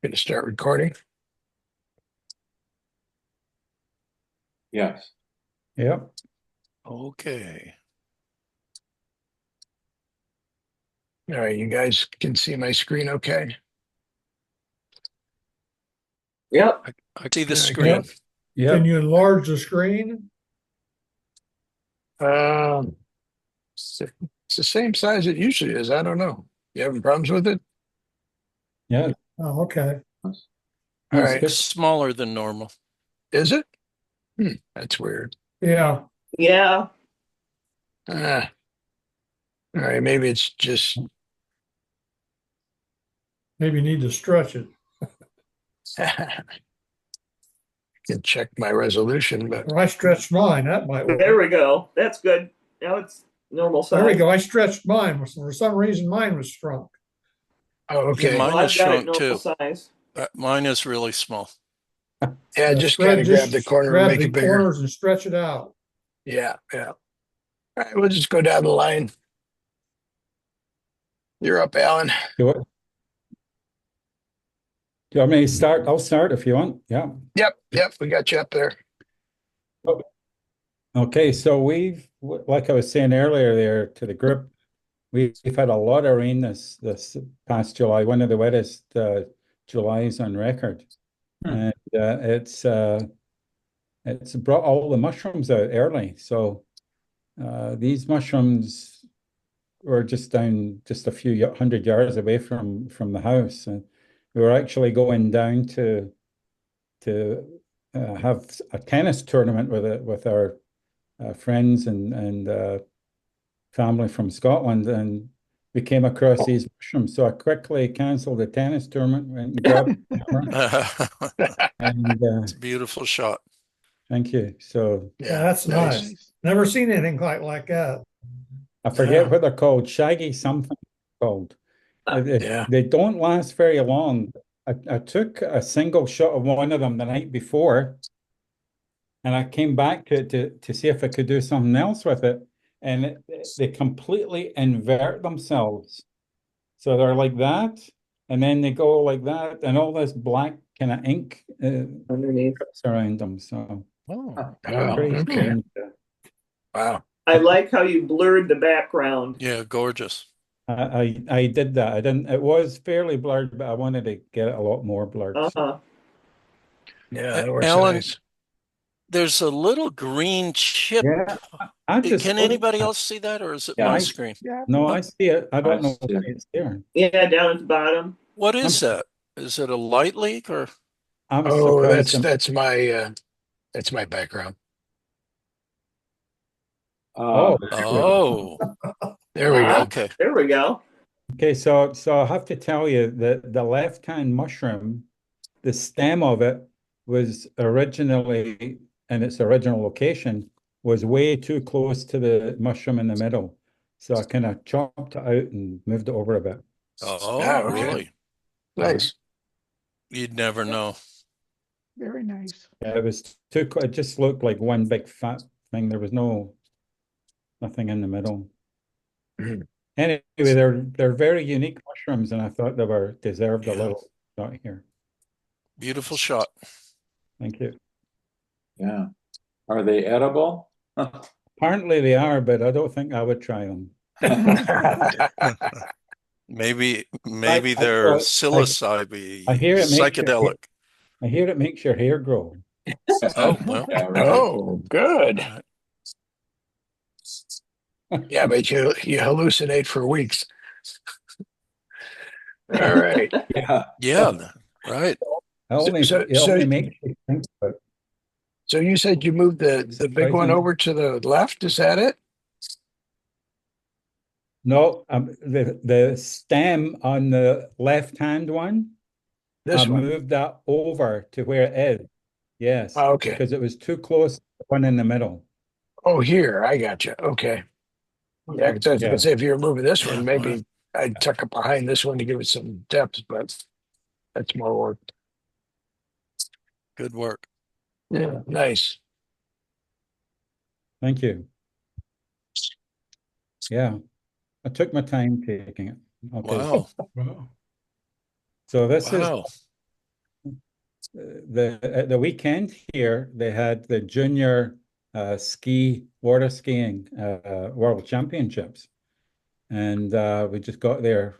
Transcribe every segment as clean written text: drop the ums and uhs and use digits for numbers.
Going to start recording. Yes. Yep. Okay. All right, you guys can see my screen okay? Yep. I see the Yeah, screen. Yep. Can you enlarge the screen? Um, it's the same size it usually is. I don't know. You having problems with it? Yeah. Oh, okay. All That's right. good. Smaller than normal. Is it? That's weird. Yeah. Yeah. Ah, all right, maybe it's just Maybe you need to stretch it. I can check my resolution, but Or I stretched mine. That might There work. we go. That's good. Now it's normal size. There we go. I stretched mine. For some reason, mine was shrunk. oh, Yeah, okay. mine Well, is I've got it shrunk normal too. size. Mine is really small. Yeah, just kind of grab the corner and grab make the it bigger. corners and stretch it out. Yeah, yeah. All right, we'll just go down the line. You're up, Alan. Do you want me to start? I'll start if you want. Yeah. Yep, we got you up there. Okay. So like I was saying earlier there to the group, we've had a lot of rain this past July, one of the wettest Julys on record. And it's brought all the mushrooms out early. So these mushrooms were just down just a few hundred yards away from the house. And we were actually going down to have a tennis tournament with our friends and family from Scotland, and we came across these mushrooms. So I quickly canceled the tennis tournament, went and grabbed the camera, and It's a beautiful shot. thank you. So Yeah, that's nice. Never seen anything quite like that. I forget what they're called, shaggy something called. Yeah. They don't last very long. I took a single shot of one of them the night before, and I came back to see if I could do something else with it, and they completely invert themselves. So they're like that, and then they go like that, and all this black kind of ink Underneath. around them. So Oh, pretty okay. strange. Wow. I like how you blurred the background. yeah, gorgeous. I did that. I didn't. It was fairly blurred, but I wanted to get it a lot more blurred. Uh-huh. Yeah, that works Alan, nice. there's a little green chip. Yeah, I just Can anybody else see that, or is it my screen? No, I see it. I don't know see why it. it's there. Yeah, down at the bottom. What is that? Is it a light leak or? I'm Oh, surprised. that's my background. Oh, Oh, There we go. okay. There we go. okay. So I have to tell you that the left-hand mushroom, the stem of it was originally in its original location was way too close to the mushroom in the middle. So I kind of chopped it out and moved it over a bit. Oh, Ah, okay. really? Nice. You'd never know. Very nice. Yeah, it was too. It just looked like one big fat thing. There was nothing in the middle. Mhm. Anyway, they're very unique mushrooms, and I thought they deserved a Yeah. little shot here. Beautiful shot. Thank you. Yeah. Are they edible? Apparently they are, but I don't think I would try them. Maybe I they're psilocybe, I hear psychedelic. I hear it makes your hair grow. Oh, well. Yeah, right. Oh, good. Right. Yeah, but you hallucinate for weeks. All right. Yeah. Yeah, right. It only makes you think about it. So you said you moved the big one Surprising. over to the left. Is that it? No, the stem on the left-hand one, This I one. moved that over to where it is. Yes, Oh, okay. because it was too close to the one in the middle. Oh, here. I got you. Okay. Yeah, because I was Yeah. gonna say if you're moving this one, Yeah, maybe I'd tuck it behind this one to give it some depth, but that's more work. good work. Yeah, nice. Thank you. Yeah, I took my time taking it. Okay. Wow. So this is Wow. at the weekend here, they had the junior water skiing world championships. And we just got there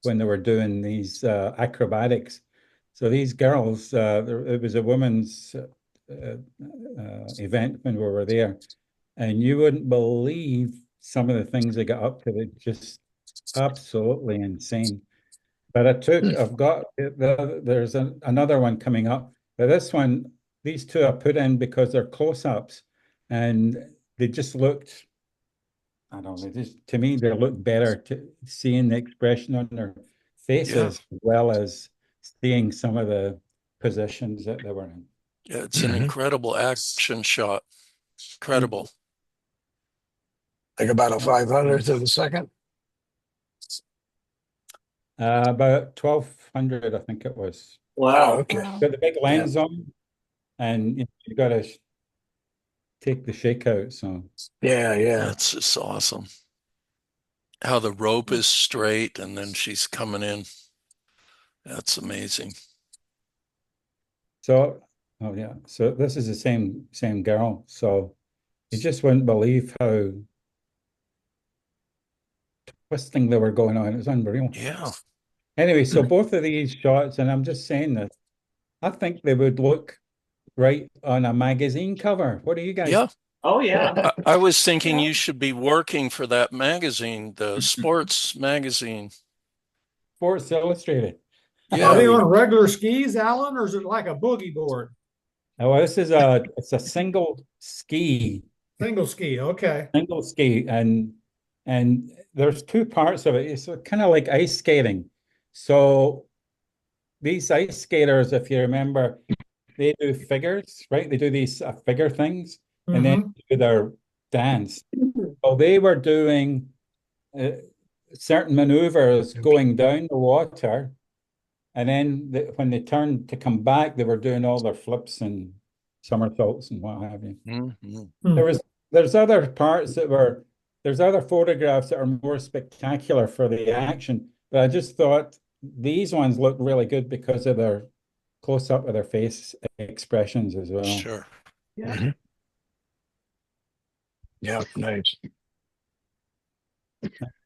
when they were doing these acrobatics. So these girls, it was a women's event when we were there, and you wouldn't believe some of the things they got up to. They're just absolutely insane. But there's another one coming up. But this one, these two I put in because they're close-ups, and they just looked, I don't know, to me, they look better to seeing the expression on their faces as well as seeing some of the positions that they were in. Yeah, it's an incredible action shot. Incredible. Like about a 500th of a second. About 1200, I think it was. Oh, Wow. okay. Wow. Got the big lens on, and you got to take the shakeout. So Yeah. That's just awesome. How the rope is straight and then she's coming in. That's amazing. oh yeah. So this is the same girl. So you just wouldn't believe how twisting they were going on. It was unreal. Yeah. Anyway, so both of these shots, and I'm just saying that I think they would look right on a magazine cover. What do you guys? Yeah. Oh, yeah. I was thinking Yeah. you should be working for that magazine, the sports magazine. Sports Illustrated. Are Yeah. they on regular skis, Alan, or is it like a boogie board? Well, it's a single ski, Single ski, okay. and there's two parts of it. It's kind of like ice skating. So these ice skaters, if you remember, they do figures, right? They do these figure things, and then do their dance. So they were doing certain maneuvers going down the water, and then when they turned to come back, they were doing all their flips and somersaults and what have you. Mhm. There's other photographs that are more spectacular for the action, but I just thought these ones look really good because of their close up of their face expressions as well. Sure. Yeah. Yeah, nice.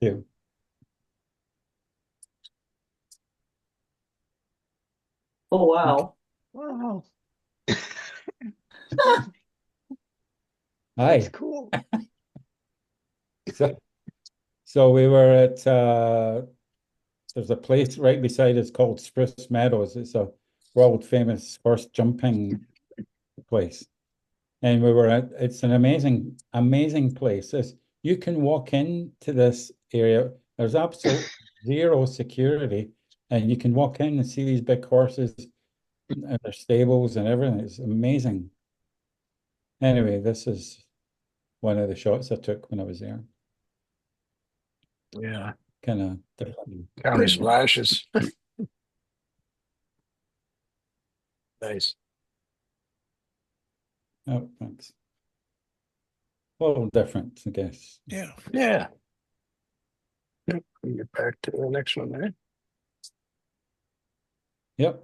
Yeah. Oh, wow. Wow. Hi. That's cool. So we were at there's a place right beside us called Spruce Meadows. It's a world famous horse jumping place. And it's an amazing place. You can walk into this area. There's absolute zero security, and you can walk in and see these big horses and their stables and everything. It's amazing. Anyway, this is one of the shots I took when I was there. Yeah. Kind of different. County splashes. Nice. Oh, thanks. A little different, I guess. Yeah. Yeah. Yep. We get back to the next one there. Yep.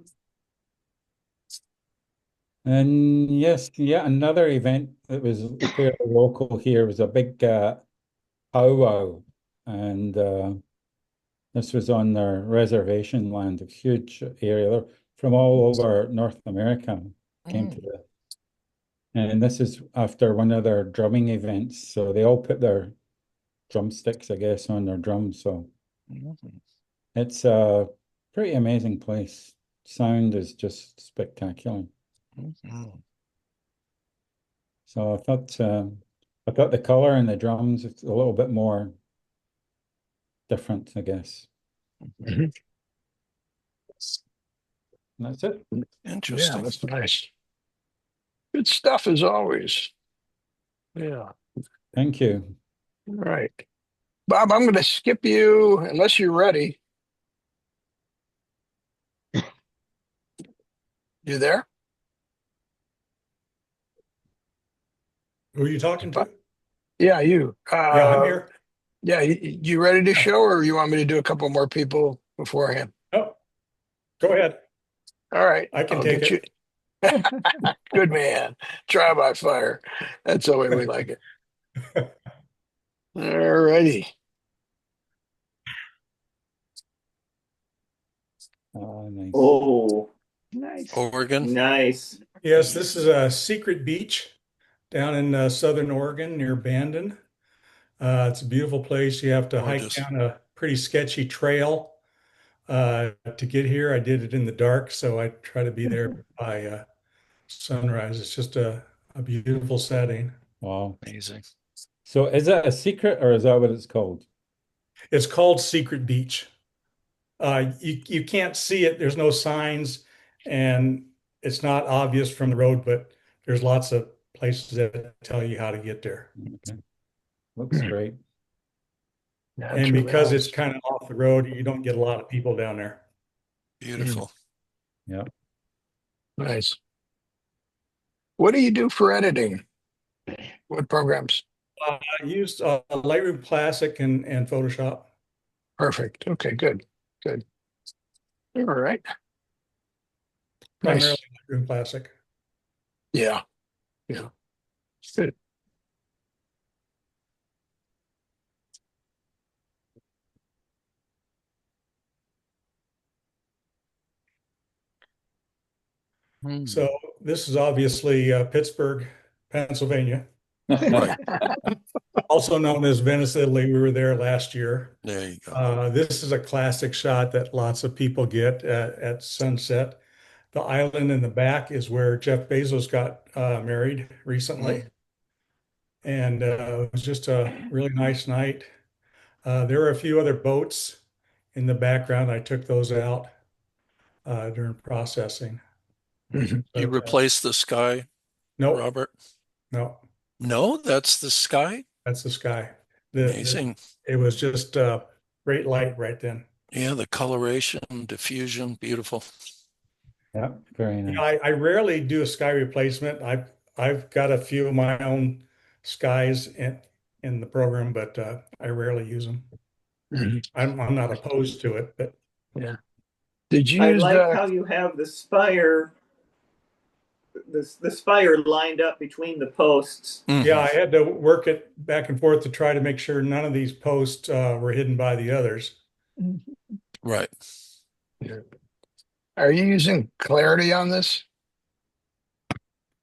And yes, yeah, another event that was fairly local here was a big powwow, and this was on their reservation land, a huge area. They're from all over North America came to this. And this is after one of their drumming events. So they all put their drumsticks, I guess, on their drums. So Mhm. it's a pretty amazing place. Sound is just spectacular. Mhm. So I thought the color and the drums it's a little bit more different, I guess. Mhm. And that's it. Yeah, Interesting. that's nice. Good stuff as always. Yeah. Thank you. All right. Bob, I'm going to skip you unless you're ready. You there? Who are you talking to? Yeah, you. Yeah, I'm here. Yeah, you ready to show, or you want me to do a couple more people beforehand? Oh, go ahead. All right. I can I'll take get it. Good man. Try by fire. That's the way we like it. All righty. Oh, nice. Oh, Nice. Oregon, nice. Yes, this is a secret beach down in southern Oregon near Bandon. It's a beautiful place. You have to hike gorgeous. down a pretty sketchy trail to get here. I did it in the dark, so I try to be there by sunrise. It's just a beautiful setting. Wow. Amazing. So is it a secret or is that what it's called? It's called Secret Beach. You can't see it. There's no signs, and it's not obvious from the road, but there's lots of places that tell you how to get there. Okay. Looks great. That's And really because it's nice. kind of off the road, you don't get a lot of people down there. Beautiful. Yeah. Nice. What do you do for editing? What programs? I used Lightroom Classic and Photoshop. Perfect. Okay, good. Good. All right. Primarily Nice. Lightroom Classic. Yeah. Yeah. Good. Hmm. So this is obviously Pittsburgh, Pennsylvania, Right. also known as Venice, Italy. We were there last year. There you go. This is a classic shot that lots of people get at sunset. The island in the back is where Jeff Bezos got married recently. And it was just a really nice night. There were a few other boats in the background. I took those out during processing. Mhm. You But replaced the sky, nope, Robert? no, No, that's the sky. that's the sky. The Amazing. it was just great light right then. Yeah, the coloration, diffusion, beautiful. Yeah. Very You know, nice. I rarely do a sky replacement. I've got a few of my own skies in the program, but I rarely use them. Mhm. I'm not opposed to it, but Yeah. Did you I use like how you have the spire lined up between the posts. yeah, I Mhm. had to work it back and forth to try to make sure none of these posts were hidden by the others. Right. Yeah. Are you using clarity on this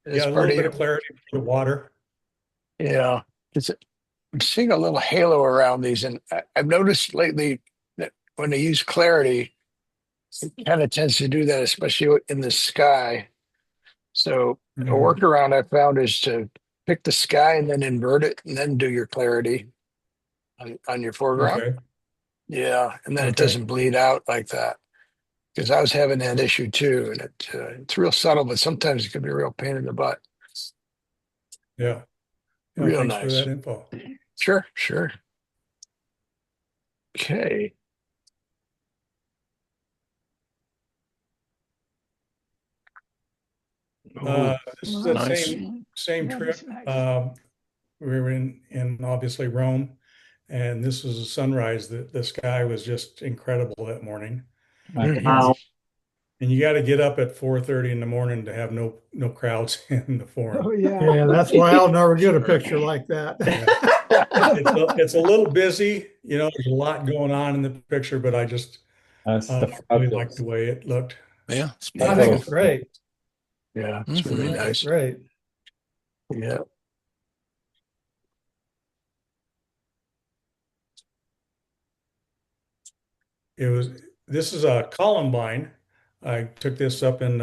as Yeah, a part little of bit of your? clarity for the water. Yeah. I'm seeing a little halo around these, and I've noticed lately that when they use clarity, it kind of tends to do that, especially in the sky. So a Mhm. workaround I found is to pick the sky and then invert it, and then do your clarity on your foreground. Okay, Yeah, and then it okay, doesn't bleed out like that. Because I was having that issue too, and it's real subtle, but sometimes it can be a real pain in the butt. yeah, yeah. Real Thanks for nice. that info. Sure, sure. Okay. Uh, Ooh, this is Well, that Nice. same yeah, trip. that's nice. We were in obviously Rome, and this was a sunrise. The sky was just incredible that morning. Okay. Wow. And you got to get up at 4:30 in the morning to have no crowds in the forum. Oh, yeah. Yeah, that's why why I'll I'll never get a never picture like that. It's a little busy, there's a lot going on in the picture, but I just That's the really liked fabulous. the way it looked. Yeah, it's I think beautiful. it's great. yeah, it's I really Mhm. think it's nice. great. Yeah. This is a Columbine. I took this up in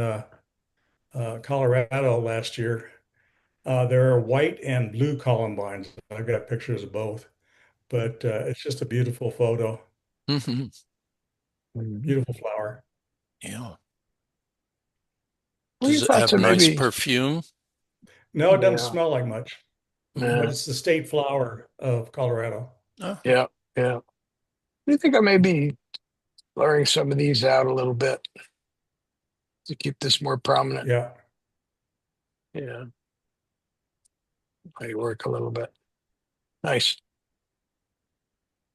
Colorado last year. There are white and blue Columbines. I've got pictures of both, but it's just a beautiful photo. Mhm. Mhm. Beautiful flower. Yeah. Well, you Does it thought have so, nice maybe. perfume? No, it doesn't Yeah, smell like much, but yeah, Mm. it's the state flower of Colorado. Oh, yeah, yeah. Do you think I may be blurring some of these out a little bit to keep this more prominent? Yeah, Yeah, might work a little bit. Nice.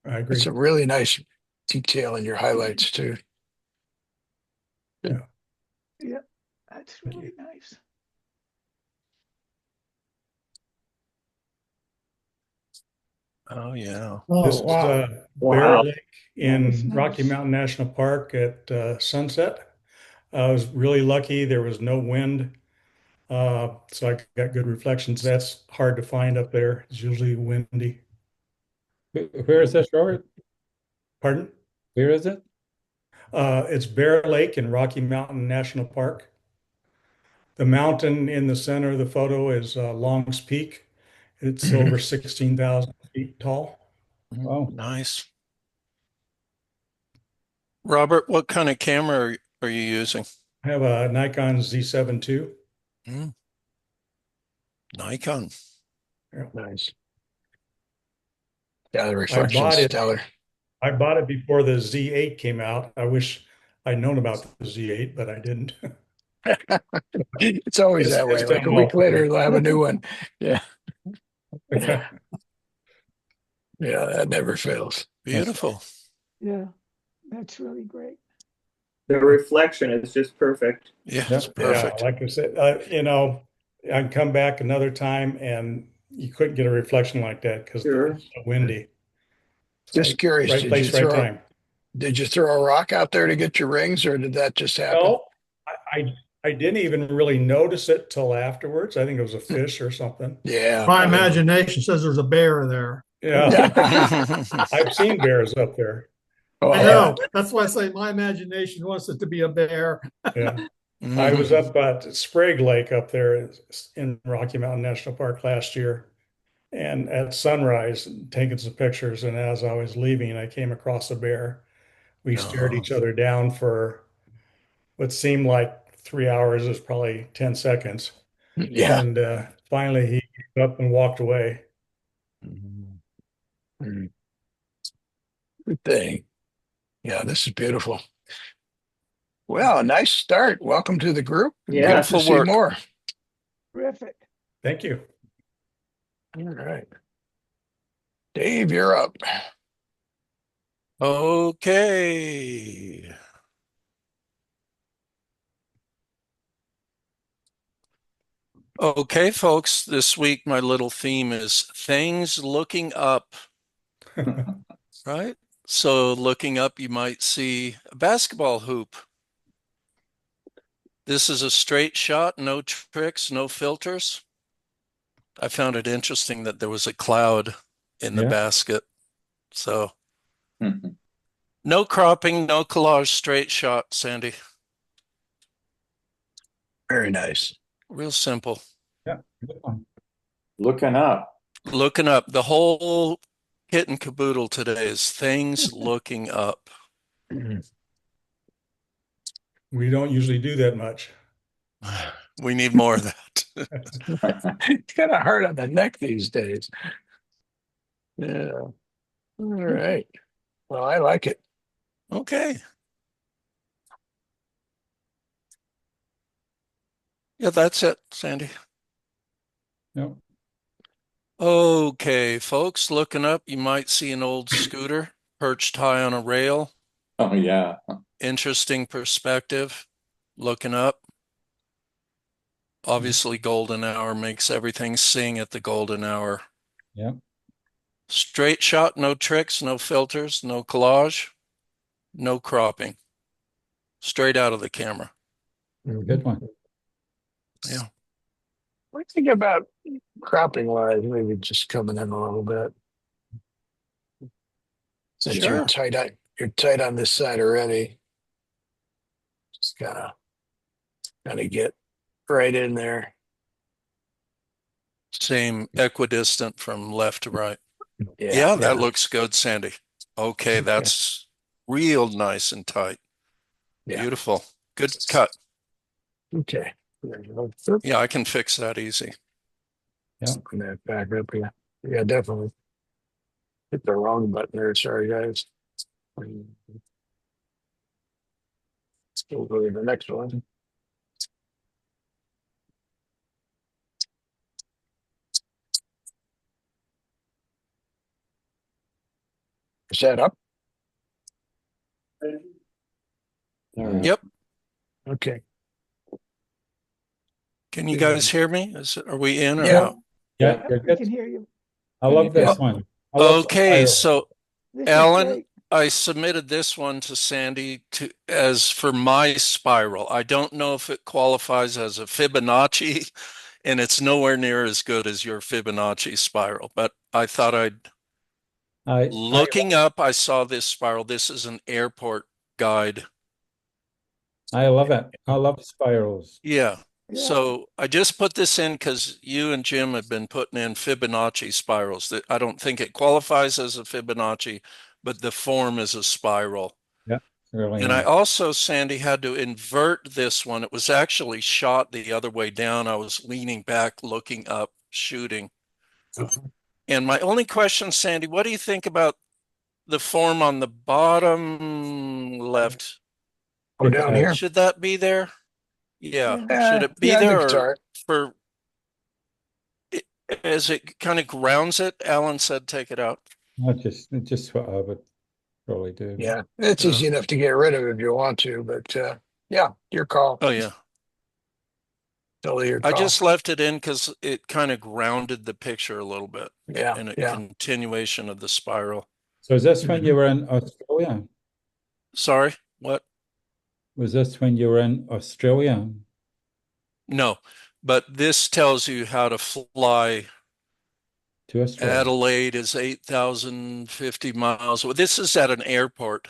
I That's agree. some really nice detail in your highlights too. Good. Yeah. Yeah. That's really nice. Oh, yeah. This is Bear Wow. Lake That is in Rocky nice. Mountain National Park at sunset. I was really lucky. There was no wind, so I got good reflections. That's hard to find up there. It's usually windy. Where is this, Robert? Pardon? Where is it? It's Bear Lake in Rocky Mountain National Park. The mountain in the center of the photo is Long's Peak. It's over 16,000 feet tall. Wow. Nice. Robert, what kind of camera are you using? I have a Nikon Z7 II. Mm, Nikon. Nice. Yeah, the I reflection's bought it. stellar. I bought it before the Z8 came out. I wish I'd known about the Z8, but I didn't. It's always It's that way. Like done a well week for later, me. they'll have a new one. Yeah. Yeah, that never fails. Beautiful. Yeah, that's really great. The reflection is just perfect. Yeah, Yeah. it's perfect. Like I said, I'd come back another time and you couldn't get a reflection like that because Sure. it's so windy. Just curious, Right place, right time. did you throw a rock out there to get your rings, or did that just happen? No, I didn't even really notice it till afterwards. I think it was a fish or something. Yeah. My imagination says there's a bear there. Yeah, I've seen bears up there. Oh, I yeah. know. That's why I say my imagination wants it to be a bear. Yeah. I was up at Sprague Lake up there in Rocky Mountain National Park last year, and at sunrise, taking some pictures. And as I was leaving, I came across a bear. We stared Oh, each other down for what seemed like 3 hours. It was probably 10 seconds. Yeah. And finally, he got up and walked away. Mm. Good thing. Yeah, this is beautiful. Well, a nice start. Welcome to the group. Yeah. Good to Beautiful see work. more. Terrific. Thank you. All right. Dave, you're up. okay. Okay, folks, this week my little theme is things looking up, right? So looking up, you might see a basketball hoop. This is a straight shot, no tricks, no filters. I found it interesting that there was a cloud in the Yeah. basket. So no cropping, no collage, straight shot, Sandy. Very nice. Real simple. Yeah. Good one. Looking up. Looking up. The whole kit and caboodle today is things looking up. We don't usually do that much. We need more of that. It's kind of hard on the neck these days. Yeah. All right. Well, I like it. Okay. Yeah, that's it, Sandy. No. Okay, folks, looking up, you might see an old scooter perched high on a rail. Oh, yeah. Interesting perspective. Looking up. Obviously, golden hour makes everything sing at the golden hour. Yeah. Straight shot, no tricks, no filters, no collage, no cropping. Straight out of the camera. Good one. Yeah. What do you think about cropping wise? Maybe just coming in a little bit. Since Sure. you're tight on this side already. Just gotta get right in there. Same equidistant from left to right. Yeah. That looks good, Sandy. Okay, that's real nice and tight. Yeah. Beautiful. Good cut. Okay. There you go. Yeah, I can fix that easy. Open that back up. Yeah. Yeah, definitely. Hit the wrong button there. Sorry, guys. Let's go to the next one. Is that up? There we go. Yep. Okay. Can you guys hear me? Are we in or Yeah. out? Yeah, Yeah, you're we good. can hear you. I love this Yep. one. I love Okay, spiral. so This is Alan, great. I submitted this one to Sandy as for my spiral. I don't know if it qualifies as a Fibonacci, and it's nowhere near as good as your Fibonacci spiral, but I thought looking up, I saw this spiral. This is an airport guide. I love it. I love spirals. Yeah. Yeah. So I just put this in because you and Jim have been putting in Fibonacci spirals. That I don't think it qualifies as a Fibonacci, but the form is a spiral. Yeah, really And I nice. also, Sandy, had to invert this one. It was actually shot the other way down. I was leaning back, looking up, shooting. And my only question, Sandy, what do you think about the form on the bottom left? Oh, down here. Should that be there? Yeah. Yeah. Should it be Yeah, I there think it's all or right. for as it kind of grounds it? Alan said take it out. Just what I would probably do. Yeah, it's Yeah. easy enough to get rid of if you want to, but yeah, your call. Oh, yeah. Totally your I call. just left it in because it kind of grounded the picture a little bit Yeah, in a yeah. continuation of the spiral. So is this when you were in Australia? Sorry, what? Was this when you were in Australia? No, but this tells you how to fly. To Australia? Adelaide is 8,050 miles. Well, this is at an airport.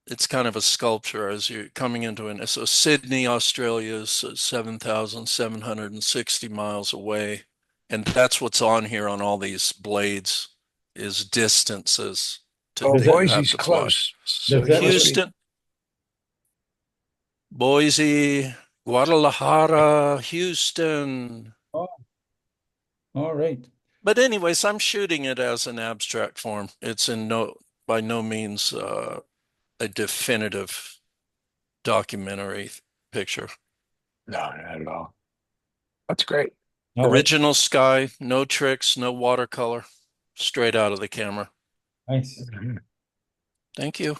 It's kind of a sculpture as you're coming into it. So Sydney, Australia is 7,760 miles away. And that's what's on here on all these blades is distances Oh, Does that it- you have Boise's to fly. close. So Does he that- must be. Houston, Boise, Guadalajara, Houston. Oh, all right. But anyways, I'm shooting it as an abstract form. It's by no means a definitive documentary picture. No, not at all. That's great. All right. Original sky, no tricks, no watercolor, straight out of the camera. Nice. Thank you.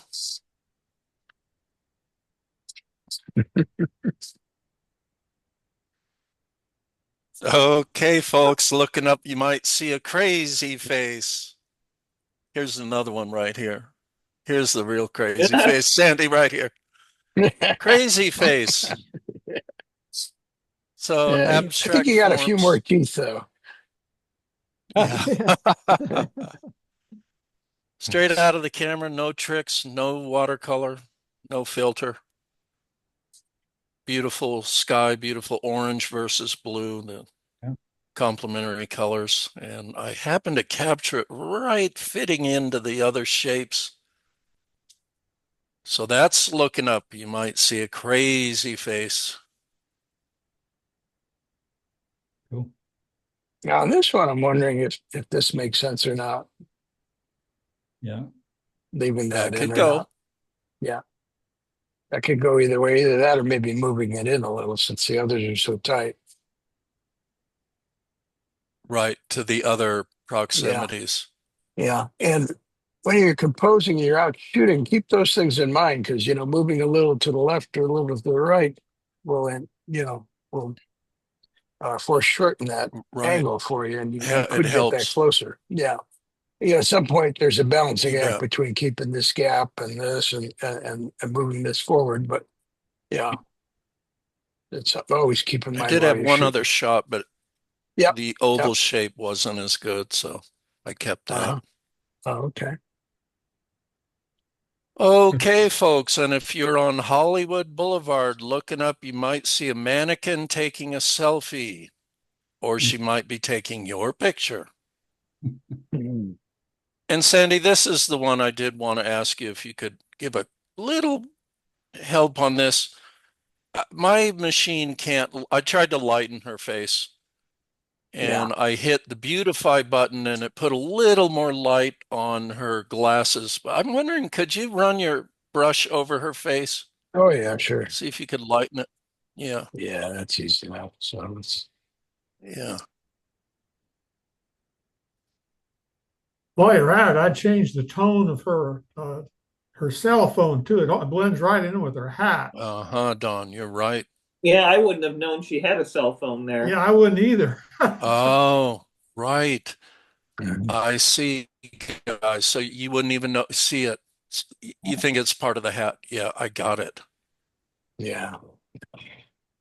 Okay, folks, looking up, you might see a crazy face. Here's another one right here. Here's the real crazy face. Sandy right here. Crazy face. So Yeah, I think abstract you got a few forms. more teeth, though. Yeah. Straight out of the camera, no tricks, no watercolor, no filter. Beautiful sky, beautiful orange versus blue, the complementary colors. And I happened to capture it right fitting into the other shapes. So that's looking up. You might see a crazy face. Cool. Now, on this one, I'm wondering if this makes sense or not, Yeah. leaving that That in could or go. not. Yeah. That could go either way, either that or maybe moving it in a little since the others are so tight. Right to the other proximities. Yeah. And when you're composing, you're out shooting, keep those things in mind because, moving a little to the left or a little to the right will foreshorten that Right. angle for you and you Yeah, could it get that helps. closer. Yeah. At some point, there's a balancing Yeah. act between keeping this gap and this and moving this forward. But yeah, it's always keep in I mind did while have you're one shooting. other shot, but Yep. the oval shape wasn't as good, so I kept that. Uh-huh. Oh, okay. Okay, folks, and if you're on Hollywood Boulevard looking up, you might see a mannequin taking a selfie, or she might be taking your picture. Mhm. And Sandy, this is the one I did want to ask you if you could give a little help on this. My machine can't, I tried to lighten her face and I hit the beautify button and it put a little more light on her glasses. I'm wondering, could you run your brush over her face? Oh yeah, sure. See if you could lighten it. Yeah. Yeah, that's easy enough. So it's Yeah. While you're at it, I'd change the tone of her cell phone too. It blends right in with her hat. Uh-huh, Don, you're right. Yeah, I wouldn't have known she had a cell phone there. Yeah, I wouldn't either. Oh, right. Mhm. I see, guys. So you wouldn't even see it. You think it's part of the hat. Yeah, I got it. Yeah.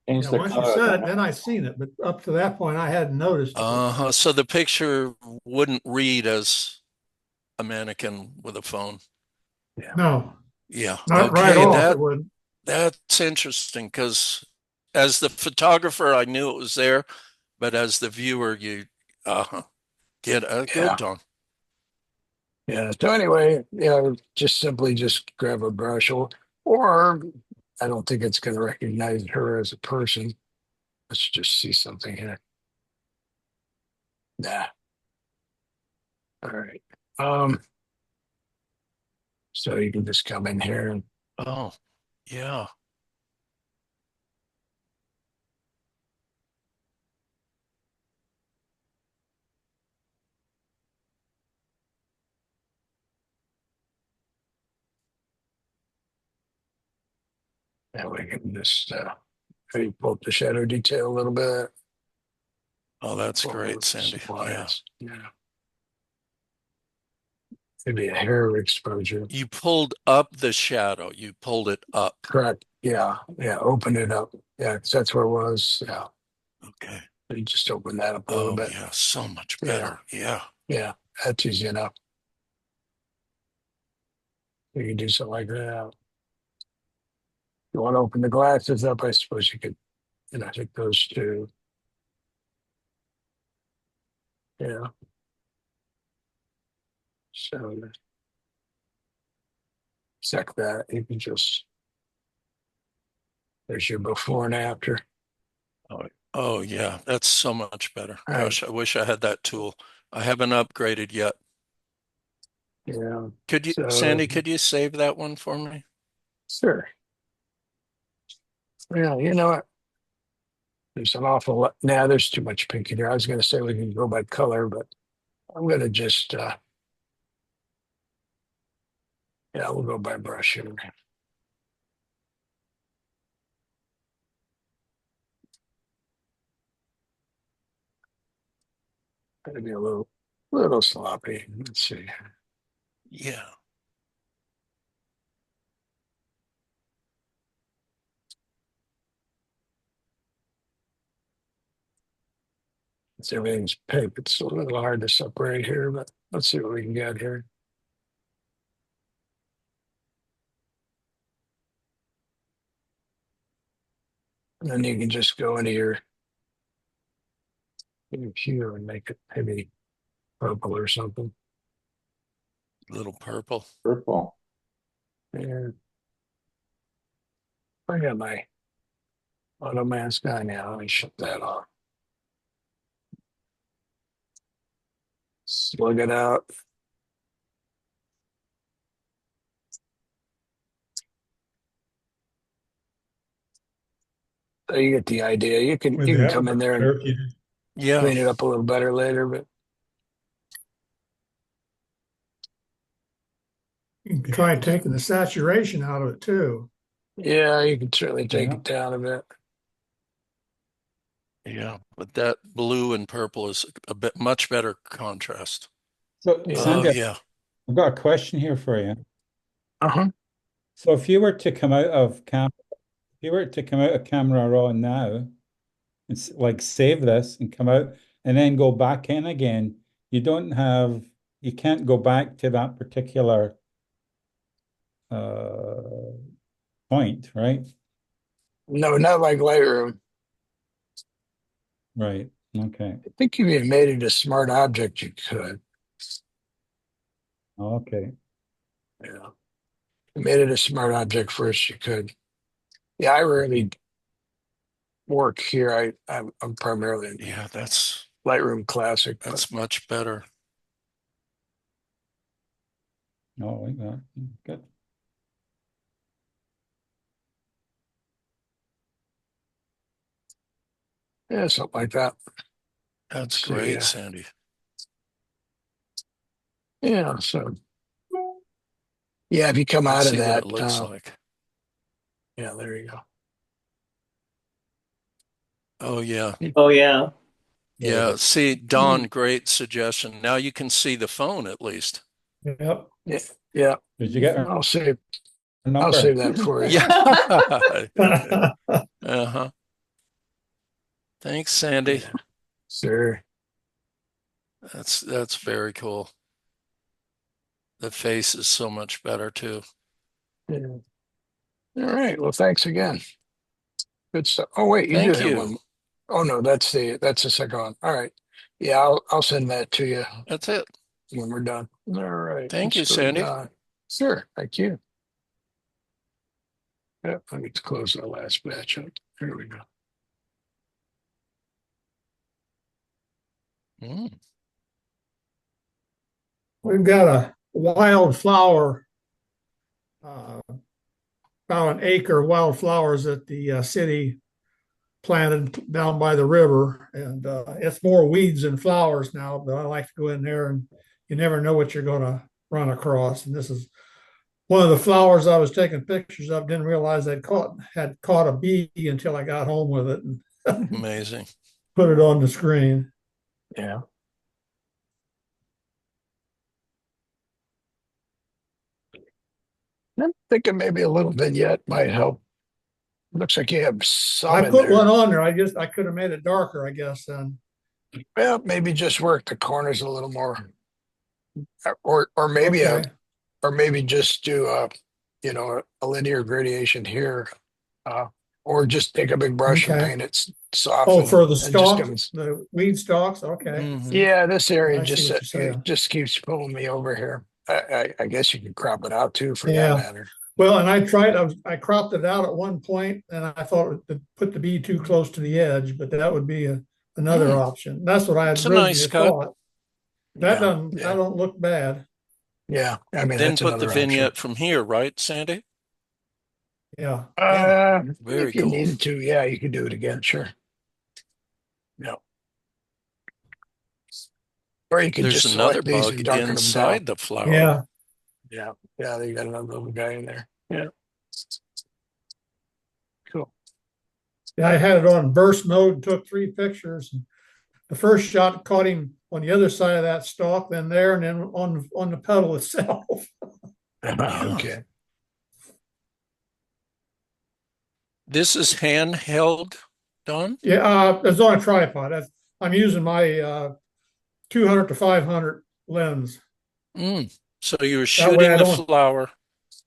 Change Yeah, the once you color of said the it, then I seen it, but up to that point, I hadn't noticed it. Uh-huh. So the picture wouldn't read as a mannequin with a phone. Yeah. No, Yeah. not right Okay, off. It wouldn't. that's interesting because as the photographer, I knew it was there, but as the viewer, you get good, Yeah. Don. Yeah. So anyway, just simply just grab a brush or I don't think it's going to recognize her as a person. Let's just see something here. Nah. All right. Um, so you can just come in here and Oh, yeah. that we can just maybe pull up the shadow detail a little bit. Oh, that's Pull great, up some Sandy. Yeah. lines. Yeah. Maybe a hair exposure. You pulled up the shadow. You pulled it up. Correct. Yeah. Yeah. Open it up. Yeah. 'Cause that's where it was. Yeah. Okay. You just open that up a little Oh, bit. yeah. So much Yeah. better. Yeah. Yeah. That's easy enough. You can do something like that. You want to open the glasses up, I suppose you could, take those two. Yeah. So check that. You can just, there's your before and after. Oh, yeah. That's so much better. All right. Gosh, I wish I had that tool. I haven't upgraded yet. Yeah. So, Sandy, could you save that one for me? sure. Yeah. You know what? There's an awful lot. Now there's too much pink in here. I was going to say we can go by color, but I'm going to just, yeah, we'll go by brush here. Going to be a little sloppy. Let's see. Yeah. Everything's pink. It's a little hard to separate here, but let's see what we can get here. And then you can just go into your hue and make it maybe purple or something. Little purple. purple. Yeah. I got my auto mask on now. Let me shut that off. Slug it out. So you get the idea. You can With you the can come in there and albuquerque, Yeah. clean it up a little better later, but You can try taking the saturation out of it too. yeah, you can certainly take Yeah. it down a bit. Yeah. But that blue and purple is a bit much better contrast. So, Yeah. Oh, Sandy, yeah. I've got a question here for you. Uh-huh. So, if you were to come out of camera raw now and like save this and come out and then go back in again, you can't go back to that particular uh point, right? No, not like Lightroom. Right. Okay. I think if you made it a smart object, you could. Okay. Yeah. If you made it a smart object first, you could. Yeah, I rarely work here. I'm primarily in Yeah, that's Lightroom Classic, but much better. Oh, like that. Good. yeah, something like that. That's So great, yeah, Sandy. yeah. So yeah, if you come Let's out of see what it that, looks like. yeah, there you go. Oh, yeah. Oh yeah. Yeah. See, Don, great suggestion. Now you can see the phone at least. Yep. Yeah, yeah. Did you get her I'll save number? that for you. Yeah. Uh-huh. Thanks, Sandy. Yeah, sure. That's very cool. The face is so much better too. Yeah. All right. Well, thanks again. Good stuff. Oh, wait, you do Thank have you. one. Oh no, that's the second one. All right. Yeah, I'll send that to you That's it. when we're done. All right. Thank Let's you, go to Sandy. Don. Sure. Thank you. Yep, I need to close the last batch up. There we go. Mm. We've got a wildflower, about an acre of wildflowers that the city planted down by the river. And it's more weeds than flowers now, but I like to go in there and you never know what you're going to run across. And this is one of the flowers I was taking pictures of. Didn't realize had caught a bee until I got home with it and Amazing. put it on the screen. Yeah. I'm thinking maybe a little vignette might help. Looks like you have some I in put there. one on there. I could have made it darker, I guess. Then Well, maybe just work the corners a little more, or maybe okay, just do a linear gradation here, uh, or just take a big brush and okay. paint it soft Oh, for the and just stalks, give it. the weed stalks. Okay, Mhm. Yeah, this area I see just what you're saying. just keeps pulling me over here. I guess you could crop it out too, for that Yeah. matter. Well, and I cropped it out at one point, and I thought to put the bee too close to the edge, but that would be another Mm. option. That's what I had It's a nice originally cut. thought. That Yeah, doesn't that yeah, don't look bad. yeah. I mean, Then that's put the another option. vignette from here, right, Sandy? Yeah, yeah. Very If you cool. needed to, yeah, you could do it again, sure. Yeah. Or you could There's just another select these bug and darken them down. inside the flower. Yeah, Yeah, yeah, they got another little guy in there. Yeah, cool. yeah. I had it on burst mode and took 3 pictures. The first shot caught him on the other side of that stalk, then there, and then on the petal itself. Yeah. Okay. This is handheld, Don? Yeah, it's on a tripod. I'm using my 200 to 500 lens. Mm. So you were That way shooting I the don't flower.